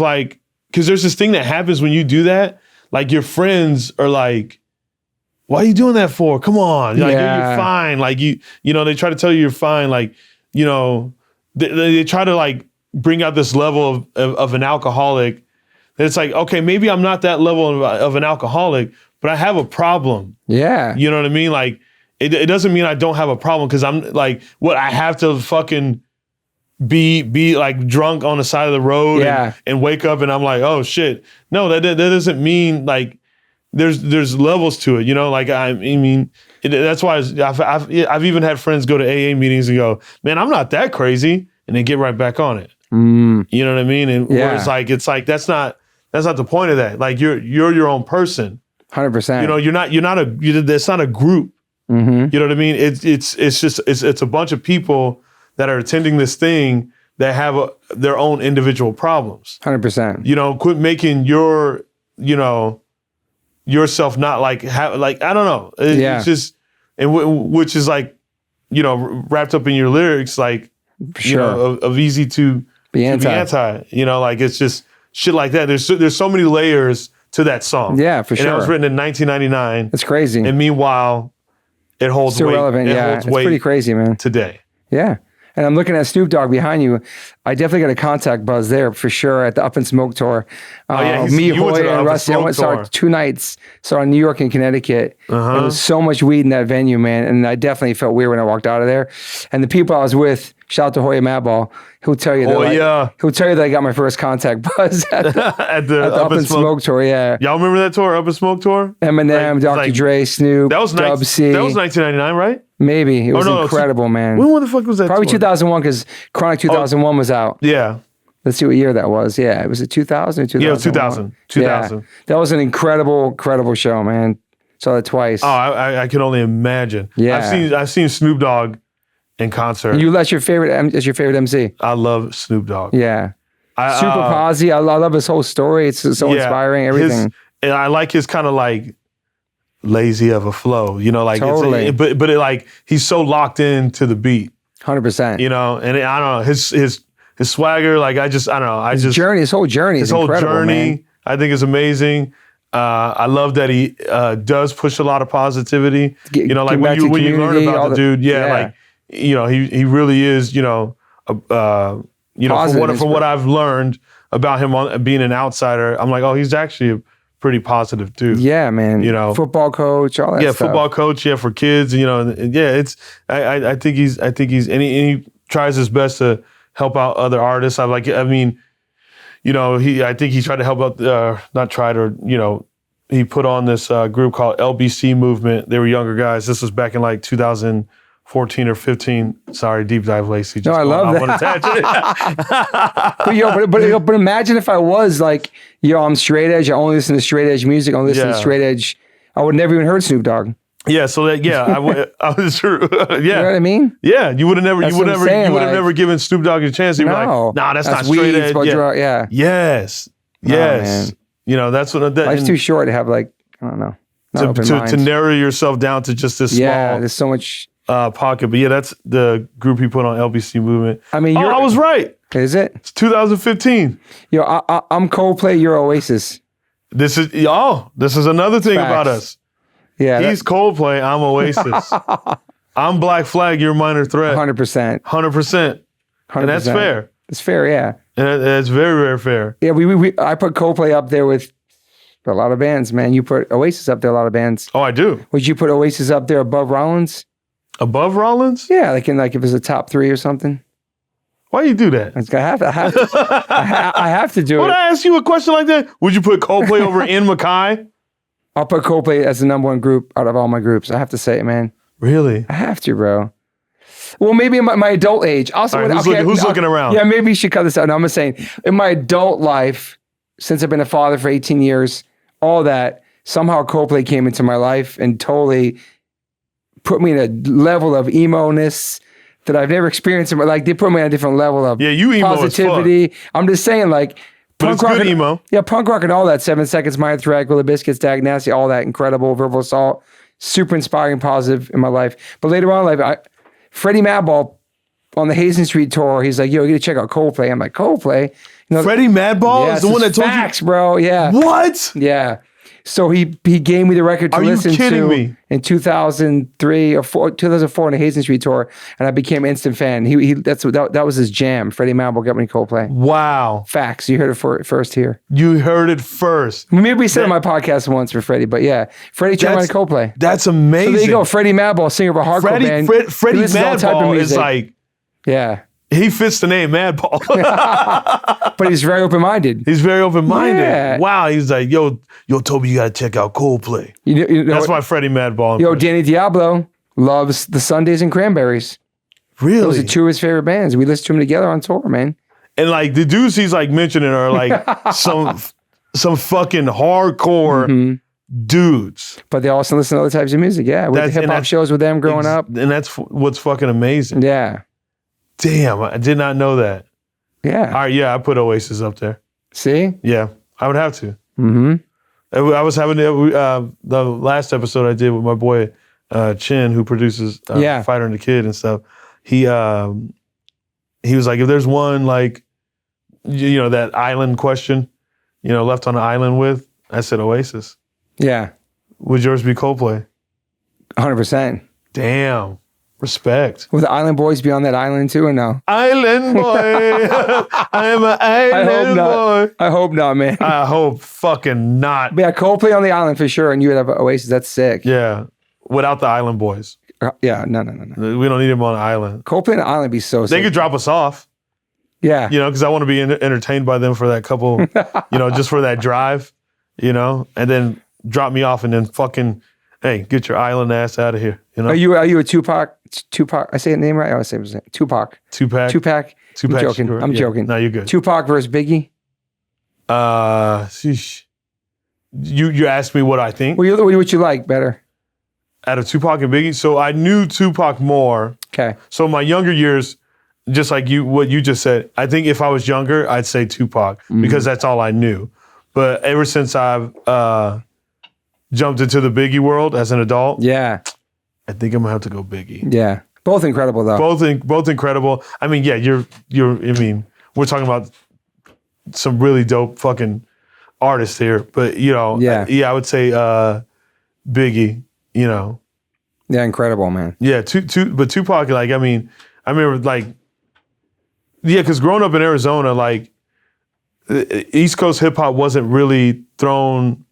because there's this thing that happens when you do that. Like your friends are like, why are you doing that for? Come on. Like, you're fine. Like they try to tell you you're fine. Like, they try to bring out this level of an alcoholic. That it's like, okay, maybe I'm not that level of an alcoholic, but I have a problem. Yeah. You know what I mean? Like, it doesn't mean I don't have a problem because I'm like, what, I have to fucking be like drunk on the side of the road and wake up and I'm like, oh shit. No, that doesn't mean like there's levels to it, that's why I've even had friends go to AA meetings and go, man, I'm not that crazy, and they get right back on it. You know what I mean? And where it's like that's not the point of that. Like you're your own person. 100%. That's not a group. Mm-hmm. You know what I mean? It's a bunch of people that are attending this thing that have their own individual problems. 100%. Quit making yourself not I don't know. It's just, and which is wrapped up in your lyrics, of easy to be anti. It's just shit like that. There's so many layers to that song. Yeah, for sure. And it was written in 1999. It's crazy. And meanwhile, it holds still weight. Relevant. It's pretty crazy, man. Today. Yeah. And I'm looking at Snoop Dogg behind you. I definitely got a contact buzz there for sure at the Up and Smoke tour. Me, Hoy, and Rusty. I saw 2 nights. Saw in New York and Connecticut. There was so much weed in that venue, man. And I definitely felt weird when I walked out of there. And the people I was with, shout out to Hoya Madball, he'll tell you that I got my first contact buzz at the Up and Smoke tour. Yeah. Y'all remember that tour, Up and Smoke tour? Eminem, Dr. Dre, Snoop, Dub C. That was 1999, right? Maybe. It was incredible, man. When the fuck was that? Probably tour? 2001 because Chronic 2001 was out. Yeah. Let's see what year that was. Yeah, it was 2000 or 2001? Yeah, it was 2000. 2000. Yeah. That was an incredible show, man. Saw that twice. Oh, I can only imagine. Yeah. I've seen Snoop Dogg in concert. That's your favorite MC. I love Snoop Dogg. Yeah. Super posy. I love his whole story. It's so inspiring, everything. And I like his kind of lazy of a flow, totally. But he's so locked into the beat. 100%. And I don't know, his swagger, his whole journey is incredible, man. I think is amazing. I love that he does push a lot of positivity. When you learn about the dude, he really is, from what I've learned about him being an outsider, I'm like, oh, he's actually a pretty positive dude. Yeah, man. Football coach, all that stuff. Football coach, for kids, it's I think he's and he tries his best to help out other artists. I think he tried to help out he put on this group called LBC Movement. They were younger guys. This was back in 2014 or 15. Sorry, deep dive, Lacey. No, I love that. But imagine if I was I'm straight edge. I only listen to straight edge music. I only listen to straight edge. I would never even heard Snoop Dogg. Yeah, so I was sure. Yeah, you know what I mean? Yeah, you would have never given Snoop Dogg a chance. You'd be like, nah, that's not straight edge. Yeah. Yes. Oh, that's what. Life's too short to have I don't know. Not open To minds. narrow yourself down to just this Yeah, small there's so much. pocket. But yeah, that's the group he put on LBC Movement. I mean, I was right. Is it? It's 2015. Yo, I'm Coldplay, you're Oasis. This is another thing about us. Yeah. He's Coldplay, I'm Oasis. I'm Black Flag, you're Minor Threat. 100%. 100%. And that's fair. It's fair, yeah. And that's very, very fair. Yeah, I put Coldplay up there with a lot of bands, man. You put Oasis up there, a lot of bands. Oh, I do. Would you put Oasis up there above Rollins? Above Rollins? Yeah, like if it was a top 3 or something. Why you do that? I have to do it. When I ask you a question like that, would you put Coldplay over In Mackay? I'll put Coldplay as the number 1 group out of all my groups. I have to say it, man. Really? I have to, bro. Well, maybe in my adult age. Also, right, who's looking around? Yeah, maybe you should cut this out. No, I'm just saying, in my adult life, since I've been a father for 18 years, all that, somehow Coldplay came into my life and totally put me in a level of emo-ness that I've never experienced. Like, they put me on a different level of positivity. I'm just saying, like, punk rock, good emo. Yeah, punk rock and all that. 7 Seconds, Minor Threat, Gorilla Biscuits, Dag Nasty, all that incredible. Verbal Assault, super inspiring, positive in my life. But later on in life, Freddie Madball on the Hazen Street tour, he's like, yo, you gotta check out Coldplay. I'm like, Coldplay? You know, Freddie Madball is the one that told facts, bro. Yeah. What? Yeah. So he gave me the record to listen to me? In 2003 or 2004 on the Hazen Street tour, and I became an instant fan. That was his jam. Freddie Madball got me to Coldplay. Wow. Facts. You heard it first here. You heard it first. Maybe we said it on my podcast once for Freddie, but yeah, Freddie turned me to Coldplay. That's amazing. So there you go, Freddie Madball, singer of a hardcore band. Freddie Madball is like, yeah. He fits the name Madball. But he's very open-minded. He's very open-minded. Yeah. Wow. He's like, yo, Toby, you got to check out Coldplay. You know That's my Freddie Madball impression. Yo, Danny Diablo loves the Sundays and Cranberries. Really? Those are 2 of his favorite bands. We listened to them together on tour, man. And like the dudes he's like mentioning are like some fucking hardcore dudes. But they also listen to other types of music. Yeah. We did hip-hop shows with them growing up. And that's what's fucking amazing. Yeah. Damn, I did not know that. Yeah. All right, yeah, I put Oasis up there. See? Yeah, I would have to. Mm-hmm. I was having the last episode I did with my boy Chin, who produces Fighter and the Kid and stuff. He was like, if there's one like, that island question, left on an island with, I said Oasis. Yeah. Would yours be Coldplay? 100%. Damn. Respect. Will the Island Boys be on that island too or no? Island boy. I'm an island boy. I hope not, man. I hope fucking not. But yeah, Coldplay on the island for sure, and you would have Oasis. That's sick. Yeah. Without the Island Boys. Yeah, no. We don't need them on an island. Coldplay on the island would be so sick. They could drop us off. Yeah. Because I want to be entertained by them for that couple, just for that drive, and then drop me off and then fucking, hey, get your island ass out of here. Are you a Tupac? I say the name right? I always say his name. Tupac. Tupac. I'm joking. I'm joking. No, you're good. Tupac versus Biggie. Sheesh. You asked me what I think. What you like better? Out of Tupac and Biggie? So I knew Tupac more. Okay. So my younger years, just like what you just said, I think if I was younger, I'd say Tupac because that's all I knew. But ever since I've jumped into the Biggie world as an adult, I think I'm gonna have to go Biggie. Yeah, both incredible though. Both incredible. I mean, yeah, you're. I mean, we're talking about some really dope fucking artists here, but I would say Biggie. Yeah, incredible, man. Yeah, but Tupac, like, I mean, I remember like, because growing up in Arizona, like, East Coast hip hop wasn't really thrown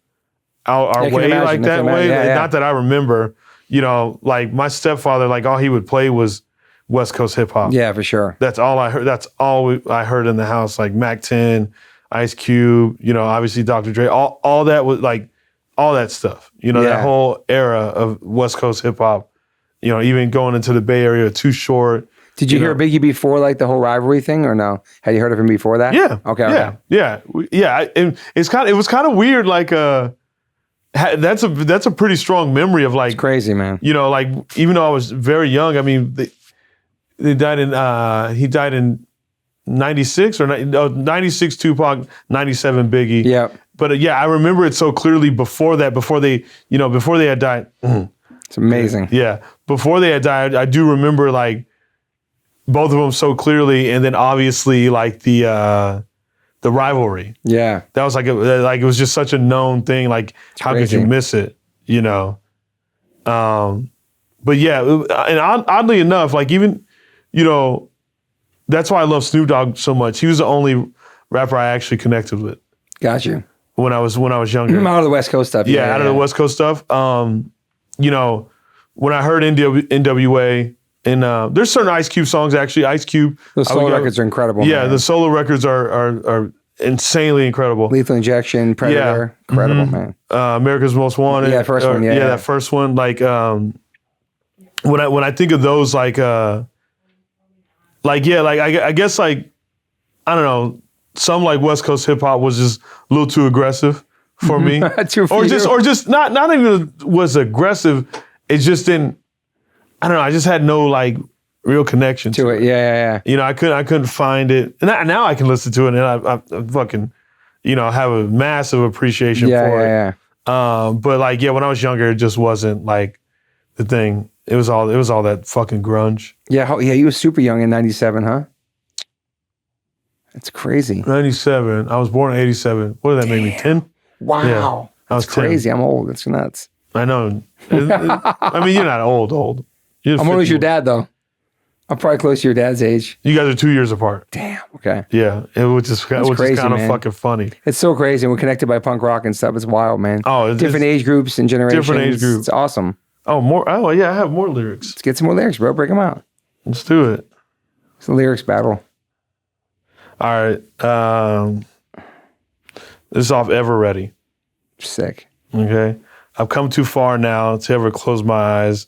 our way like that way. Not that I remember. Like my stepfather, like all he would play was West Coast hip hop. Yeah, for sure. That's all I heard. That's all I heard in the house. Like Mac 10, Ice Cube, obviously Dr. Dre. All that was like all that stuff. That whole era of West Coast hip hop. Even going into the Bay Area, Too Short. Did you hear Biggie before like the whole rivalry thing or no? Had you heard of him before that? Yeah. Okay. Yeah. And it was kind of weird. Like that's a pretty strong memory of like, it's crazy, man. Like even though I was very young, I mean, he died in 96 or 96 Tupac, 97 Biggie. Yeah. yeah, I remember it so clearly before that, before they had died. It's amazing. Yeah. Before they had died, I do remember like both of them so clearly. And then obviously like the rivalry. Yeah. That was like it was just such a known thing. Like, how could you miss it? You know? But yeah, and oddly enough, like even, you know, that's why I love Snoop Dogg so much. He was the only rapper I actually connected with. Got you. When I was younger. Out of the West Coast stuff. Yeah, out of the West Coast stuff. You know, when I heard NWA, and there's certain Ice Cube songs actually. Ice Cube. Those solo records are incredible. Yeah, man. the solo records are insanely incredible. Lethal Injection, Predator, incredible, man. America's Most Wanted. Yeah, first one. Yeah, that first one. Like when I think of those, I guess like I don't know. Some like West Coast hip hop was just a little too aggressive for me, or just not even was aggressive. It just didn't. I don't know. I just had no like real connection to it. Yeah. You know, I couldn't find it. And now I can listen to it, and I fucking, you know, have a massive appreciation for it. Yeah. But like, yeah, when I was younger, it just wasn't like the thing. It was all that fucking grunge. Yeah. Yeah. You were super young in '97, huh? That's crazy. 97. I was born in 87. What did that make me, 10? Wow. Yeah, I was That's crazy. 10. I'm old. That's nuts. I know. I mean, you're not old. You're I'm older as your dad, though. I'm probably close to your dad's age. You guys are 2 years apart. Damn. Okay. Yeah. It was just kind of fucking funny. It's so crazy. We're connected by punk rock and stuff. It's wild, man. Oh, different age groups and generations. Different age groups. It's awesome. Oh, more. Oh, yeah. I have more lyrics. Let's get some more lyrics, bro. Break them out. Let's do it. It's a lyrics battle. All right. This is off Ever Ready. Sick. Okay. I've come too far now to ever close my eyes,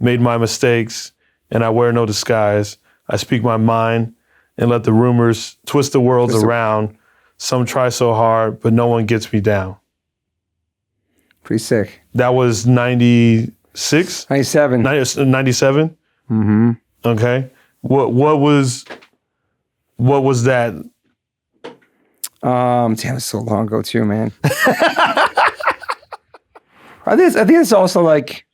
made my mistakes, and I wear no disguise. I speak my mind and let the rumors twist the worlds around. Some try so hard, but no one gets me down. Pretty sick. That was 96? 97. 97? Mm-hmm. Okay. What was that? Damn, it's so long ago too, man. I think it's also like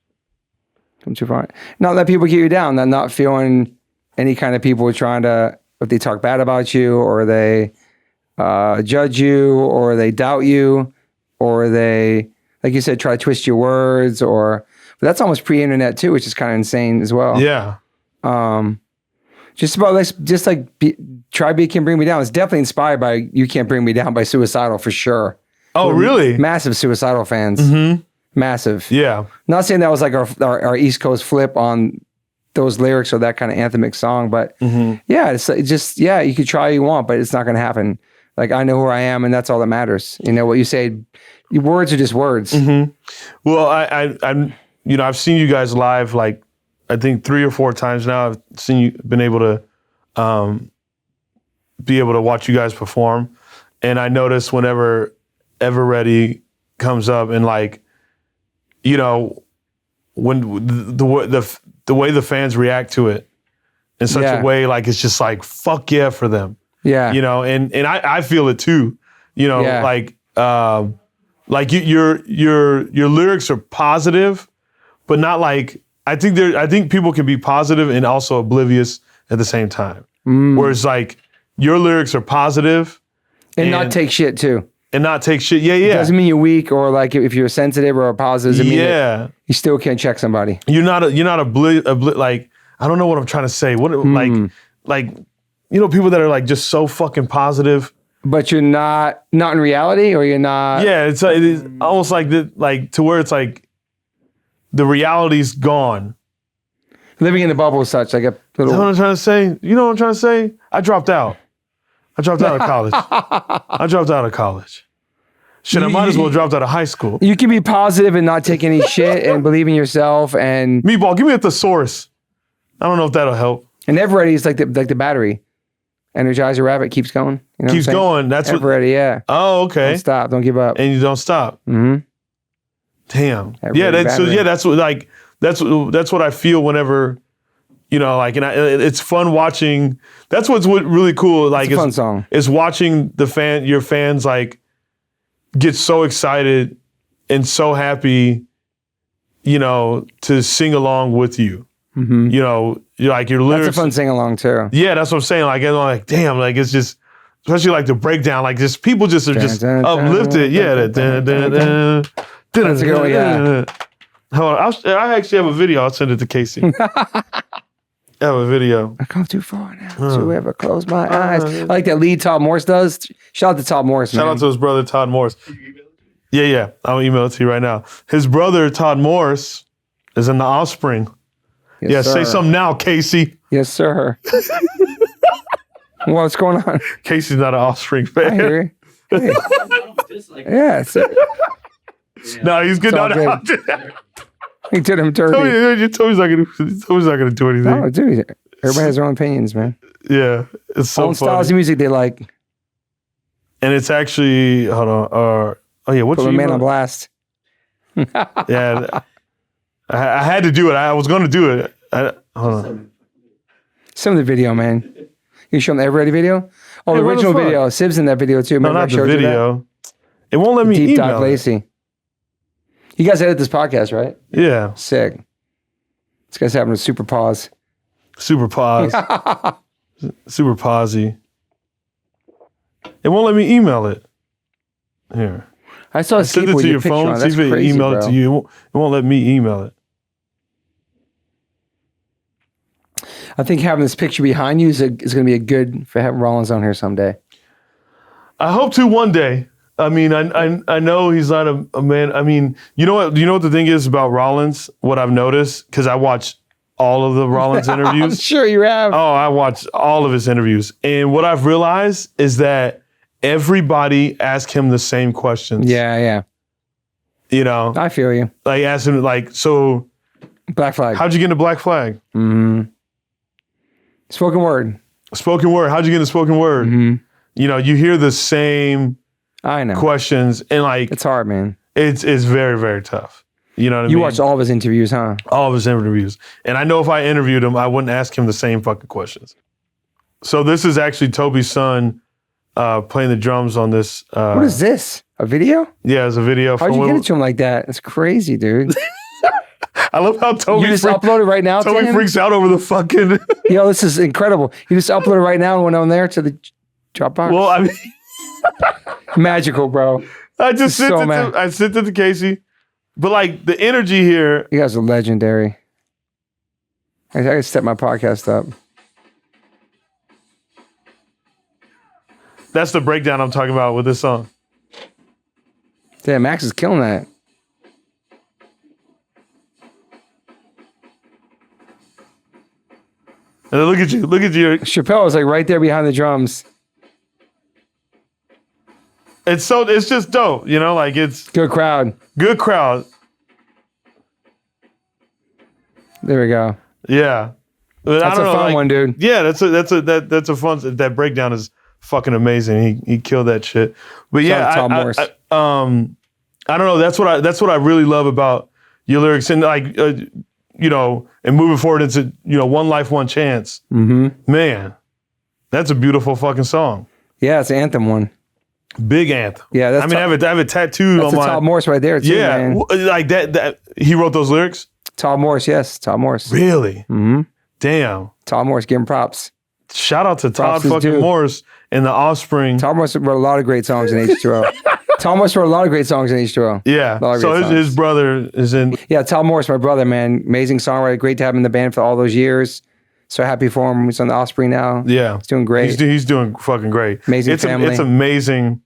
come too far. Not let people get you down. Not feeling any kind of people trying to, if they talk bad about you or they judge you or they doubt you or they, like you said, try to twist your words but that's almost pre-internet too, which is kind of insane as well. Yeah. Try Be Can't Bring Me Down. It's definitely inspired by You Can't Bring Me Down by Suicidal for sure. Oh, really? Massive Suicidal fans. Mm-hmm. Massive. Yeah. Not saying that was like our East Coast flip on those lyrics or that kind of anthemic song, but yeah, it's just, yeah, you could try all you want, but it's not going to happen. Like, I know who I am and that's all that matters. You know, what you say, words are just words. Mm-hmm. Well, I'm you know, I've seen you guys live like, I think 3 or 4 times now. I've been able to watch you guys perform. And I notice whenever Ever Ready comes up and like, you know, when the way the fans react to it in such a way, like it's just like, fuck yeah for them. Yeah. You know, and I feel it too, you know, like your lyrics are positive, but not like, I think people can be positive and also oblivious at the same time. Whereas like your lyrics are positive and not take shit too. And not take shit. Yeah. It doesn't mean you're weak or like if you're sensitive or positive, doesn't mean that you still can't check somebody. You're not like, I don't know what I'm trying to say. What like you know, people that are like just so fucking positive. But you're not in reality, or you're not. Yeah, it is almost like to where it's like the reality's gone. Living in the bubble as such, like a little. You know what I'm trying to say? You know what I'm trying to say? I dropped out of college. Shit, I might as well dropped out of high school. You can be positive and not take any shit and believe in yourself and. Meatball, give me a thesaurus. I don't know if that'll help. And Everready is like the battery. Energizer Rabbit keeps going. You know keeps going. That's Everready, yeah. Oh, okay. Don't stop. Don't give up. And you don't stop. Mm-hmm. Damn. That's what I feel whenever, you know, like, and it's fun watching. That's what's really cool. Like, it's a fun song. Is watching your fans like, get so excited and so happy, to sing along with you. Mm-hmm. Your lyrics. That's a fun sing along too. Yeah, that's what I'm saying. Like, I'm like, damn, like it's just, especially like the breakdown, like just people just are just uplifted. Yeah. That's a good one, yeah. Hold on, I actually have a video. I'll send it to Casey. I have a video. I come too far now to ever close my eyes. I like that lead Todd Morse does. Shout out to Todd Morse, man. Shout out to his brother, Todd Morse. Yeah. I'll email it to you right now. His brother, Todd Morse, is in The Offspring. Yes, say something now, Casey. Yes, sir. What's going on? Casey's not an Offspring fan. I hear you. Hey. Yeah. No, he's good. He did him dirty. Toby's not gonna do anything. No, dude. Everybody has their own opinions, man. Yeah, it's so own funny. styles of music they like. And it's actually, hold on. What's Put a man on blast. Yeah, I had to do it. I was going to do it. Hold on. Some of the video, man. You show them the Everready video? Oh, the original video. Sib's in that video too. Remember no, not the video. It won't let me Deep email Doc Lacey. You guys edit this podcast, right? Yeah. Sick. This guy's having a super pause. Super pause. Super pausey. It won't let me email it. Here. I saw a send it to your phone. See if it emailed it to you. It won't let me email it. I think having this picture behind you is going to be a good for having Rollins on here someday. I hope to one day. I mean, I know he's not a man. I mean, you know what? You know what the thing is about Rollins? What I've noticed, because I watched all of the Rollins interviews. I'm sure you have. Oh, I watched all of his interviews, and what I've realized is that everybody asks him the same questions. Yeah. I feel you. Like ask him, so Black Flag. How'd you get into Black Flag? Mm-hmm. Spoken word. Spoken word. How'd you get into spoken word? Mm-hmm. You hear the same questions, and it's hard, man. It's very, very tough. You know what I mean? You watched all of his interviews, huh? All of his interviews. And I know if I interviewed him, I wouldn't ask him the same fucking questions. So this is actually Toby's son playing the drums on this. What is this? A video? Yeah, it's a video. How'd you get it to him like that? It's crazy, dude. I love how Toby you just upload it right now. Toby freaks out over the fucking. Yo, this is incredible. You just upload it right now and went on there to the Dropbox. Well, I mean, magical, bro. I just sent it to Casey, but like the energy here. You guys are legendary. I gotta step my podcast up. That's the breakdown I'm talking about with this song. Damn, Max is killing that. And then look at you. Shapel is like right there behind the drums. It's just dope, like it's good crowd. Good crowd. There we go. Yeah. But that's a fun one, dude. Yeah, that's a fun. That breakdown is fucking amazing. He killed that shit. But yeah, I don't know. That's what I really love about your lyrics, and like and moving forward into One Life, One Chance. Mm-hmm. Man, that's a beautiful fucking song. Yeah, it's an anthem one. Big anthem. Yeah, that's I have it tattooed on my. Todd Morse right there too. Yeah, man. Like that. He wrote those lyrics. Todd Morse, yes, Todd Morse. Really? Mm-hmm. Damn. Todd Morse, give him props. Shout out to Todd fucking Morse and the Offspring. Todd Morse wrote a lot of great songs in H2O. Todd Morse wrote a lot of great songs in H2O. Yeah. So his brother is in. Yeah, Todd Morse, my brother, man. Amazing songwriter. Great to have him in the band for all those years. So happy for him. He's on the Offspring now. Yeah. He's doing great. He's doing fucking great. Amazing family. It's amazing.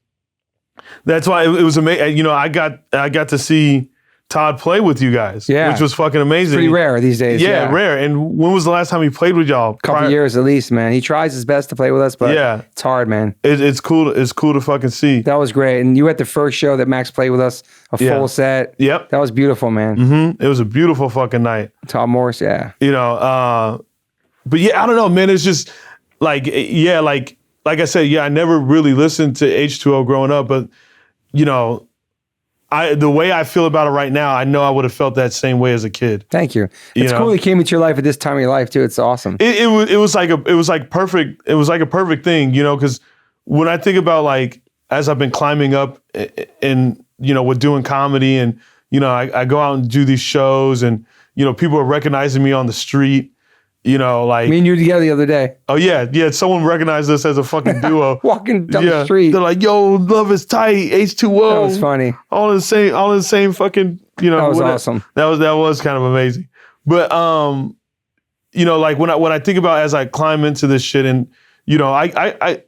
That's why it was amazing. I got to see Todd play with you guys, which was fucking amazing. Pretty rare these days. Yeah, rare. And when was the last time he played with y'all? Couple years at least, man. He tries his best to play with us, but it's hard, man. It's cool. It's cool to fucking see. That was great. And you were at the first show that Max played with us, a full set. Yep. That was beautiful, man. Mm-hmm. It was a beautiful fucking night. Todd Morse, yeah. But yeah, I don't know, man. It's just like I said, I never really listened to H2O growing up, but the way I feel about it right now, I know I would have felt that same way as a kid. Thank you. It's cool he came into your life at this time of your life too. It's awesome. It was like perfect. It was like a perfect thing, because when I think about like as I've been climbing up and, with doing comedy and, I go out and do these shows and, people are recognizing me on the street, like. Me and you together the other day. Oh, yeah. Someone recognized us as a fucking duo. Walking down the street. They're like, yo, love is tight, H2O. That was funny. All in the same fucking, That was awesome. That was kind of amazing. But, like when I think about as I climb into this shit and, I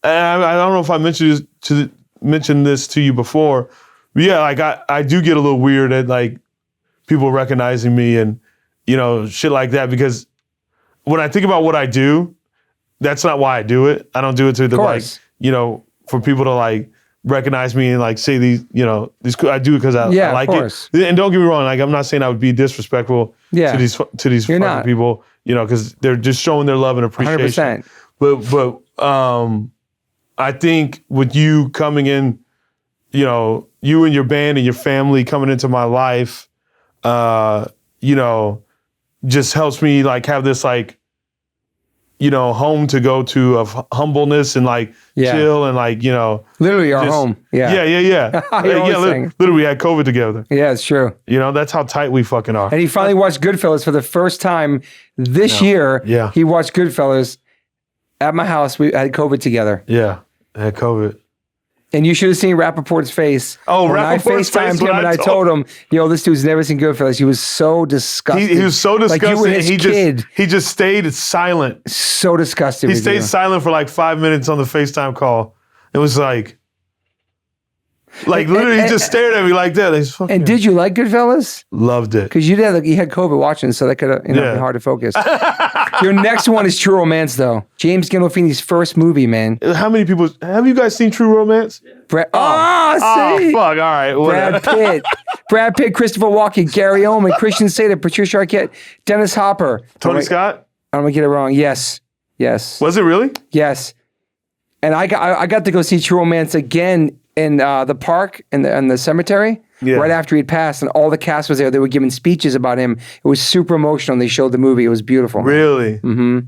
don't know if I mentioned this to you before, but yeah, like I do get a little weird at like people recognizing me and, shit like that, because when I think about what I do, that's not why I do it. I don't do it to for people to like recognize me and like say these, I do it because I like it. And don't get me wrong, like I'm not saying I would be disrespectful to these fucking people, because they're just showing their love and appreciation. 100%. But I think with you coming in, you and your band and your family coming into my life, just helps me like have this like, home to go to of humbleness and like chill and like, literally our home. Yeah. Literally we had COVID together. Yeah, it's true. That's how tight we fucking are. And he finally watched Goodfellas for the first time this year. Yeah. He watched Goodfellas at my house. We had COVID together. Yeah, I had COVID. And you should have seen Rappaport's face. Oh, when Rappaport's I FaceTimed him and I told him, this dude's never seen Goodfellas. He was so disgusted. He was so disgusted. Like you were his kid. He just stayed silent. So disgusted. He stayed silent for like 5 minutes on the FaceTime call. It was like literally he just stared at me like that. And did you like Goodfellas? Loved it. Because you had COVID watching, so that could have been hard to focus. Your next one is True Romance, though. James Gandolfini's first movie, man. How many people have you guys seen True Romance? See? Fuck! All right. Whatever. Brad Pitt, Christopher Walken, Gary Oldman, Christian Slater, Patricia Arquette, Dennis Hopper, Tony Scott. I'm gonna get it wrong. Yes. Was it really? Yes. And I got to go see True Romance again in the park and the cemetery. Yeah. Right after he'd passed, and all the cast was there. They were giving speeches about him. It was super emotional. And they showed the movie. It was beautiful. Really? Mm-hmm.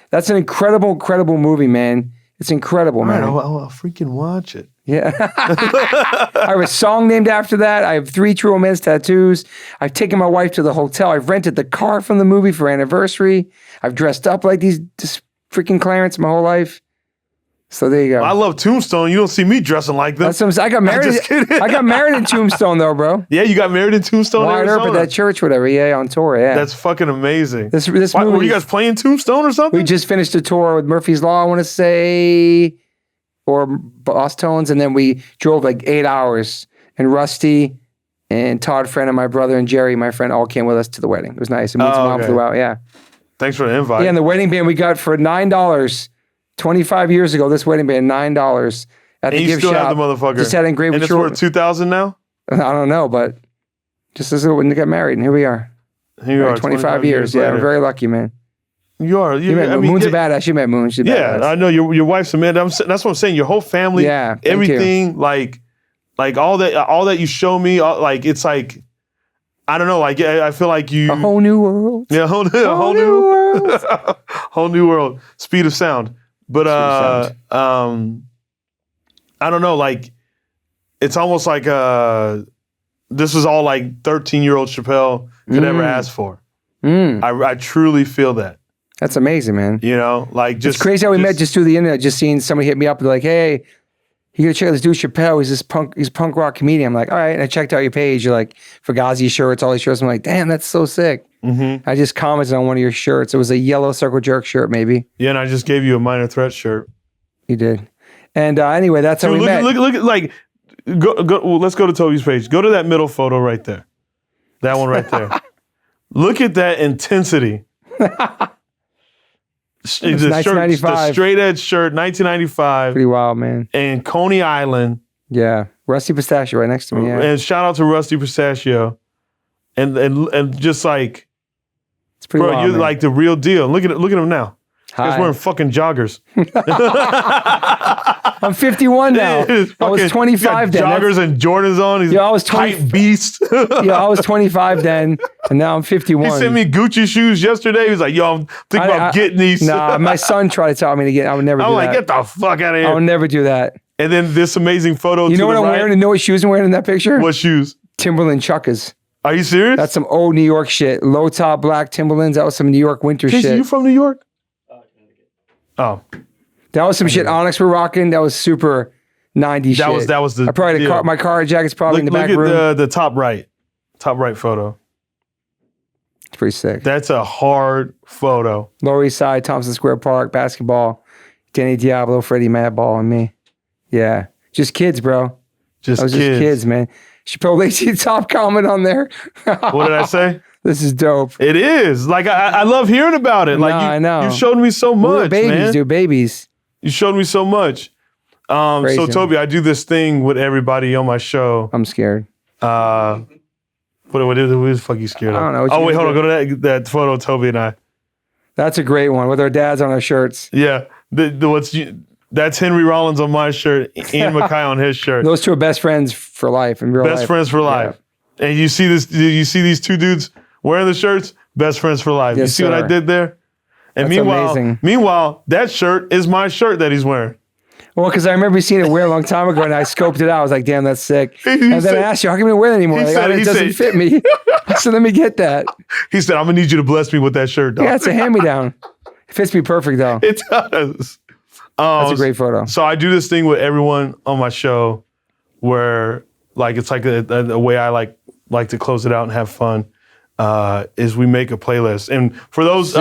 That's an incredible movie, man. It's incredible, man. Right, I'll freaking watch it. Yeah. I have a song named after that. I have 3 True Romance tattoos. I've taken my wife to the hotel. I've rented the car from the movie for anniversary. I've dressed up like this freaking Clarence my whole life. So there you go. I love Tombstone. You don't see me dressing like them. I got married. I got married in Tombstone, though, bro. Yeah, you got married in Tombstone, Wired Arizona. Earp at that church, whatever. Yeah, on tour. Yeah, that's fucking amazing. This movie. Were you guys playing Tombstone or something? We just finished a tour with Murphy's Law, I want to say, or Boss Tones, and then we drove like 8 hours. And Rusty and Todd, friend, and my brother and Jerry, my friend, all came with us to the wedding. It was nice. And Moods Mom flew out. Yeah. Thanks for the invite. Yeah, and the wedding band we got for $9. 25 years ago, this wedding band, $9 at the gift shop. Have the motherfucker. Just had engraved. And it's worth $2,000 now? I don't know, but just as when they got married, and here we are. Here you are, 25 years. Yeah, I'm very lucky, man. You are. Moon's a badass. You met Moon. She's a badass. I know your wife's a man. That's what I'm saying. Your whole family, everything, like all that you show me, it's like, I don't know, like I feel like you. A whole new world. Yeah, whole new world. Whole new world. Speed of sound. But I don't know, like it's almost like this is all like 13-year-old Shapel could ever ask for. I truly feel that. That's amazing, man. Like just it's crazy how we met just through the internet. Just seeing somebody hit me up and like, hey, you gotta check out this dude Shapel. He's a punk rock comedian. I'm like, all right. And I checked out your page. You're like Fugazi shirts, all these shirts. I'm like, damn, that's so sick. Mm-hmm. I just commented on one of your shirts. It was a yellow Circle Jerk shirt, maybe. Yeah, and I just gave you a Minor Threat shirt. You did. And anyway, that's how we met. Look at like, let's go to Toby's page. Go to that middle photo right there. That one right there. Look at that intensity. The straight edge shirt, 1995. Pretty wild, man. And Coney Island. Yeah, Rusty Pistachio right next to me. Yeah. And shout out to Rusty Pistachio. And just like, it's pretty wild, you're man. like the real deal. Look at him now. He's wearing fucking joggers. I'm 51 now. I was 25 then. Joggers and Jordans on. He's I was 20, hype beast. I was 25 then, and now I'm 51. He sent me Gucci shoes yesterday. He was like, yo, I'm thinking about getting these. Nah, my son tried to tell me to get. I would never do that. I'm like, get the fuck out of here. I would never do that. And then this amazing photo. You know what I'm wearing? And know what shoes I'm wearing in that picture? What shoes? Timberland Chuckers. Are you serious? That's some old New York shit. Low top black Timberlands. That was some New York winter Casey, shit. you from New York? Oh. That was some shit Onyx were rocking. That was super 90s shit. That was the I probably had my car jacket's probably in the back room. Look at the top right photo. It's pretty sick. That's a hard photo. Lower East Side, Thompson Square Park, basketball, Danny Diablo, Freddie Madball, and me. Yeah. Just kids, bro. Just kids, man. Shapel Lacey top comment on there. What did I say? This is dope. It is. Like, I love hearing about it. Like, I know. You showed me so much, We're babies, man. dude, babies. You showed me so much. So, Toby, I do this thing with everybody on my show. I'm scared. What the fuck you scared of? I don't know. Oh, wait, hold on. Go to that photo of Toby and I. That's a great one with our dads on our shirts. Yeah. That's Henry Rollins on my shirt, Ian Mackay on his shirt. Those two are best friends for life in real life. Best friends for life. Yeah. And you see these two dudes wearing the shirts, best friends for life. Yes, you see what I did there? And That's meanwhile, that shirt is my shirt that he's wearing. Well, because I remember seeing it wear a long time ago, and I scoped it out. I was like, "Damn, that's sick." And then I asked you, "How come you don't wear it anymore?" Like, it doesn't fit me. So let me get that. He said, "I'm gonna need you to bless me with that shirt, dog." Yeah, it's a hand-me-down. It fits me perfect, though. It does. That's a great photo. So I do this thing with everyone on my show, where like it's like a way I like to close it out and have fun. Is we make a playlist, and for those.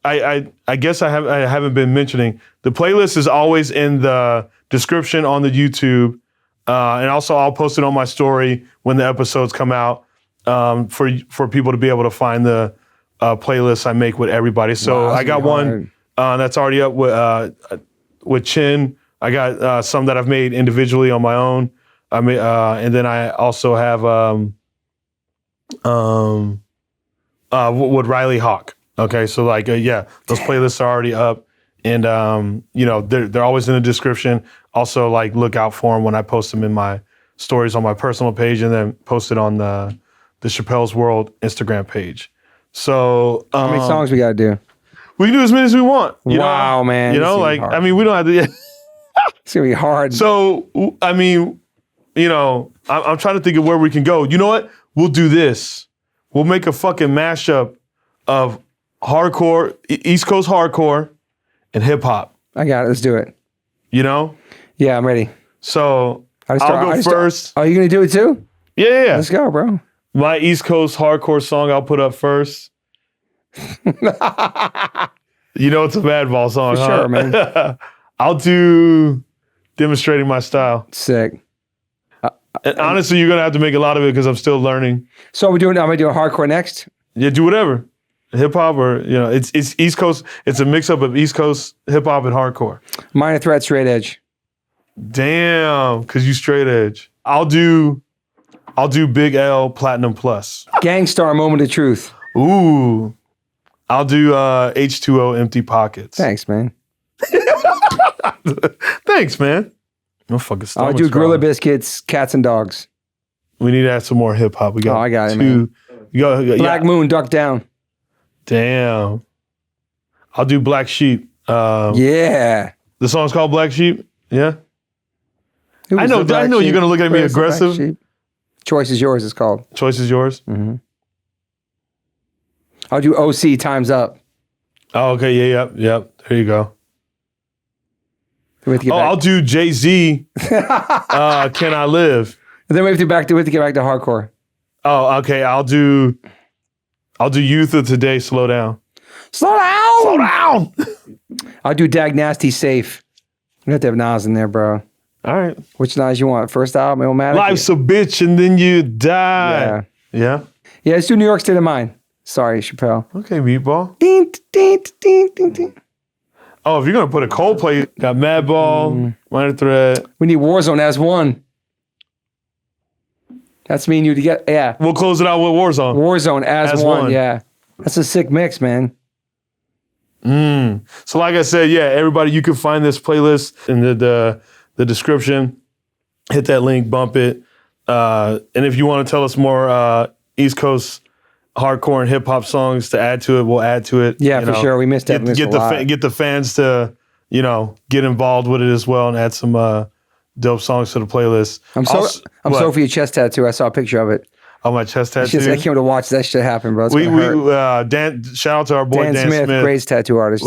I guess I haven't been mentioning the playlist is always in the description on the YouTube, and also I'll post it on my story when the episodes come out for people to be able to find the playlist I make with everybody. So I got one that's already up with Chin. I got some that I've made individually on my own. And then I also have with Riley Hawk. Okay, so like, those playlists are already up, and they're always in the description. Also, like, look out for them when I post them in my stories on my personal page, and then post it on the Shapel's World Instagram page. So, how many songs we gotta do? We can do as many as we want. Wow, man! You know, like, I mean, we don't have to. It's gonna be hard. So, I mean, I'm trying to think of where we can go. You know what? We'll do this. We'll make a fucking mashup of hardcore, East Coast hardcore, and hip hop. I got it. Let's do it. You know? Yeah, I'm ready. So I'll go first. Oh, you gonna do it too? Yeah. Let's go, bro. My East Coast hardcore song I'll put up first. You know it's a bad ball song, For sure, man. I'll do Demonstrating My Style. Sick. And honestly, you're gonna have to make a lot of it because I'm still learning. So I'm gonna do a hardcore next? Yeah, do whatever. Hip hop or, it's East Coast. It's a mix up of East Coast hip hop and hardcore. Minor Threat, Straight Edge. Damn, because you straight edge. I'll do Big L, Platinum Plus. Gangstar, Moment of Truth. Ooh. I'll do H2O, Empty Pockets. Thanks, man. Thanks, man. No fucking stuff. I'll do Gorilla Biscuits, Cats and Dogs. We need to add some more hip hop. We got I got it, man. Black Moon, Duck Down. Damn. I'll do Black Sheep. Yeah. The song's called Black Sheep? Yeah. I know you're going to look at me aggressive. Choice is Yours, it's called. Choice is Yours? Mm-hmm. I'll do OC, Time's Up. Oh, okay. Yeah, yep. There you go. I'll do Jay-Z, Can I Live? And then we have to get back to hardcore. Oh, okay. I'll do Youth of Today, Slow Down. Slow down! Slow down! I'll do Dag Nasty, Safe. You have to have Nas in there, bro. All right. Which Nas you want? First album, Illmatic? Life's a bitch and then you die. Yeah? Yeah, let's do New York State of Mind. Sorry, Shapel. Okay, Meatball. Ding, ding, ding, ding, ding. Oh, if you're going to put a Coldplay, got Madball, Minor Threat. We need Warzone as one. That's me and you together. Yeah. We'll close it out with Warzone. Warzone as one. Yeah. That's a sick mix, man. So like I said, everybody, you can find this playlist in the description. Hit that link, bump it. And if you want to tell us more East Coast hardcore and hip hop songs to add to it, we'll add to it. Yeah, for sure. We missed that. Get the fans to, get involved with it as well and add some dope songs to the playlist. I'm what? so for your chest tattoo. I saw a picture of it. Oh, my chest tattoo. I can't wait to watch that shit happen, bro. It's gonna hurt. Dan, shout out to our boy Dan Smith, great tattoo artist.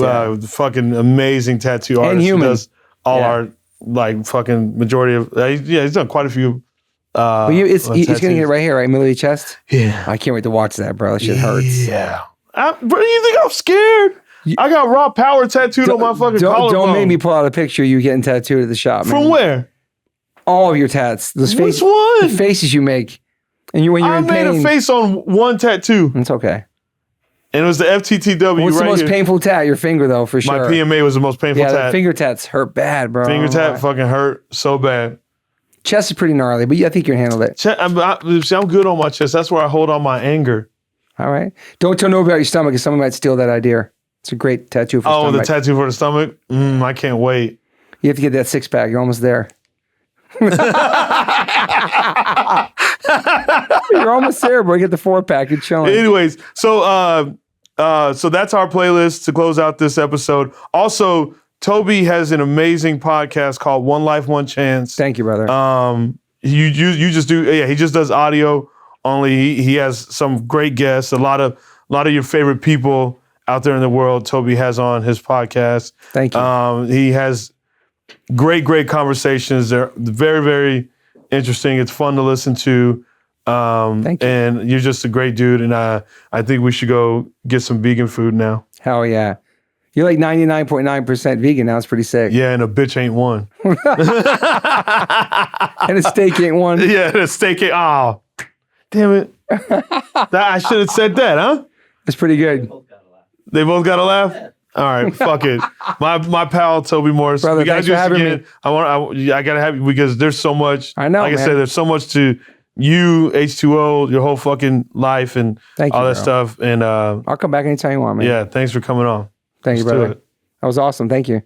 Fucking amazing tattoo artist. And human. He does all our like fucking majority of. He's done quite a few. But he's gonna get it right here, right, middle of your chest. Yeah, I can't wait to watch that, bro. That shit hurts. Yeah, bro, you think I'm scared? I got raw power tattooed on my fucking collarbone. Don't make me pull out a picture of you getting tattooed at the shop. From where? All of your tats. Which one? The faces you make. And when you're in pain. I made a face on one tattoo. It's okay. And it was the FTTW. What's the most painful tat? Your finger, though, for sure. My PMA was the most painful tat. Yeah, finger tats hurt bad, bro. Finger tat fucking hurt so bad. Chest is pretty gnarly, but I think you can handle it. I'm good on my chest. That's where I hold on my anger. All right. Don't tell nobody about your stomach because someone might steal that idea. It's a great tattoo for the stomach. Oh, the tattoo for the stomach? I can't wait. You have to get that six-pack. You're almost there. You're almost there, bro. Get the 4-pack. You're chilling. Anyways, so that's our playlist to close out this episode. Also, Toby has an amazing podcast called One Life, One Chance. Thank you, brother. You just do. Yeah, he just does audio only. He has some great guests. A lot of your favorite people out there in the world. Toby has on his podcast. Thank you. He has great conversations. They're very, very interesting. It's fun to listen to. Thank you. And you're just a great dude. And I think we should go get some vegan food now. Hell yeah. You're like 99.9% vegan now. It's pretty sick. Yeah, and a bitch ain't one. And a steak ain't one. Yeah, and a steak ain't. Oh, damn it. I should have said that, huh? It's pretty good. They both got to laugh? All right, fuck it. My pal, Toby Morse. Brother, we got to do this again. Me. I got to have you because there's so much. I know, Like man. I said, there's so much to you, H2O, your whole fucking life and all that stuff. And I'll come back anytime you want, man. Yeah, thanks for coming on. Thank you, brother. That was awesome. Thank you.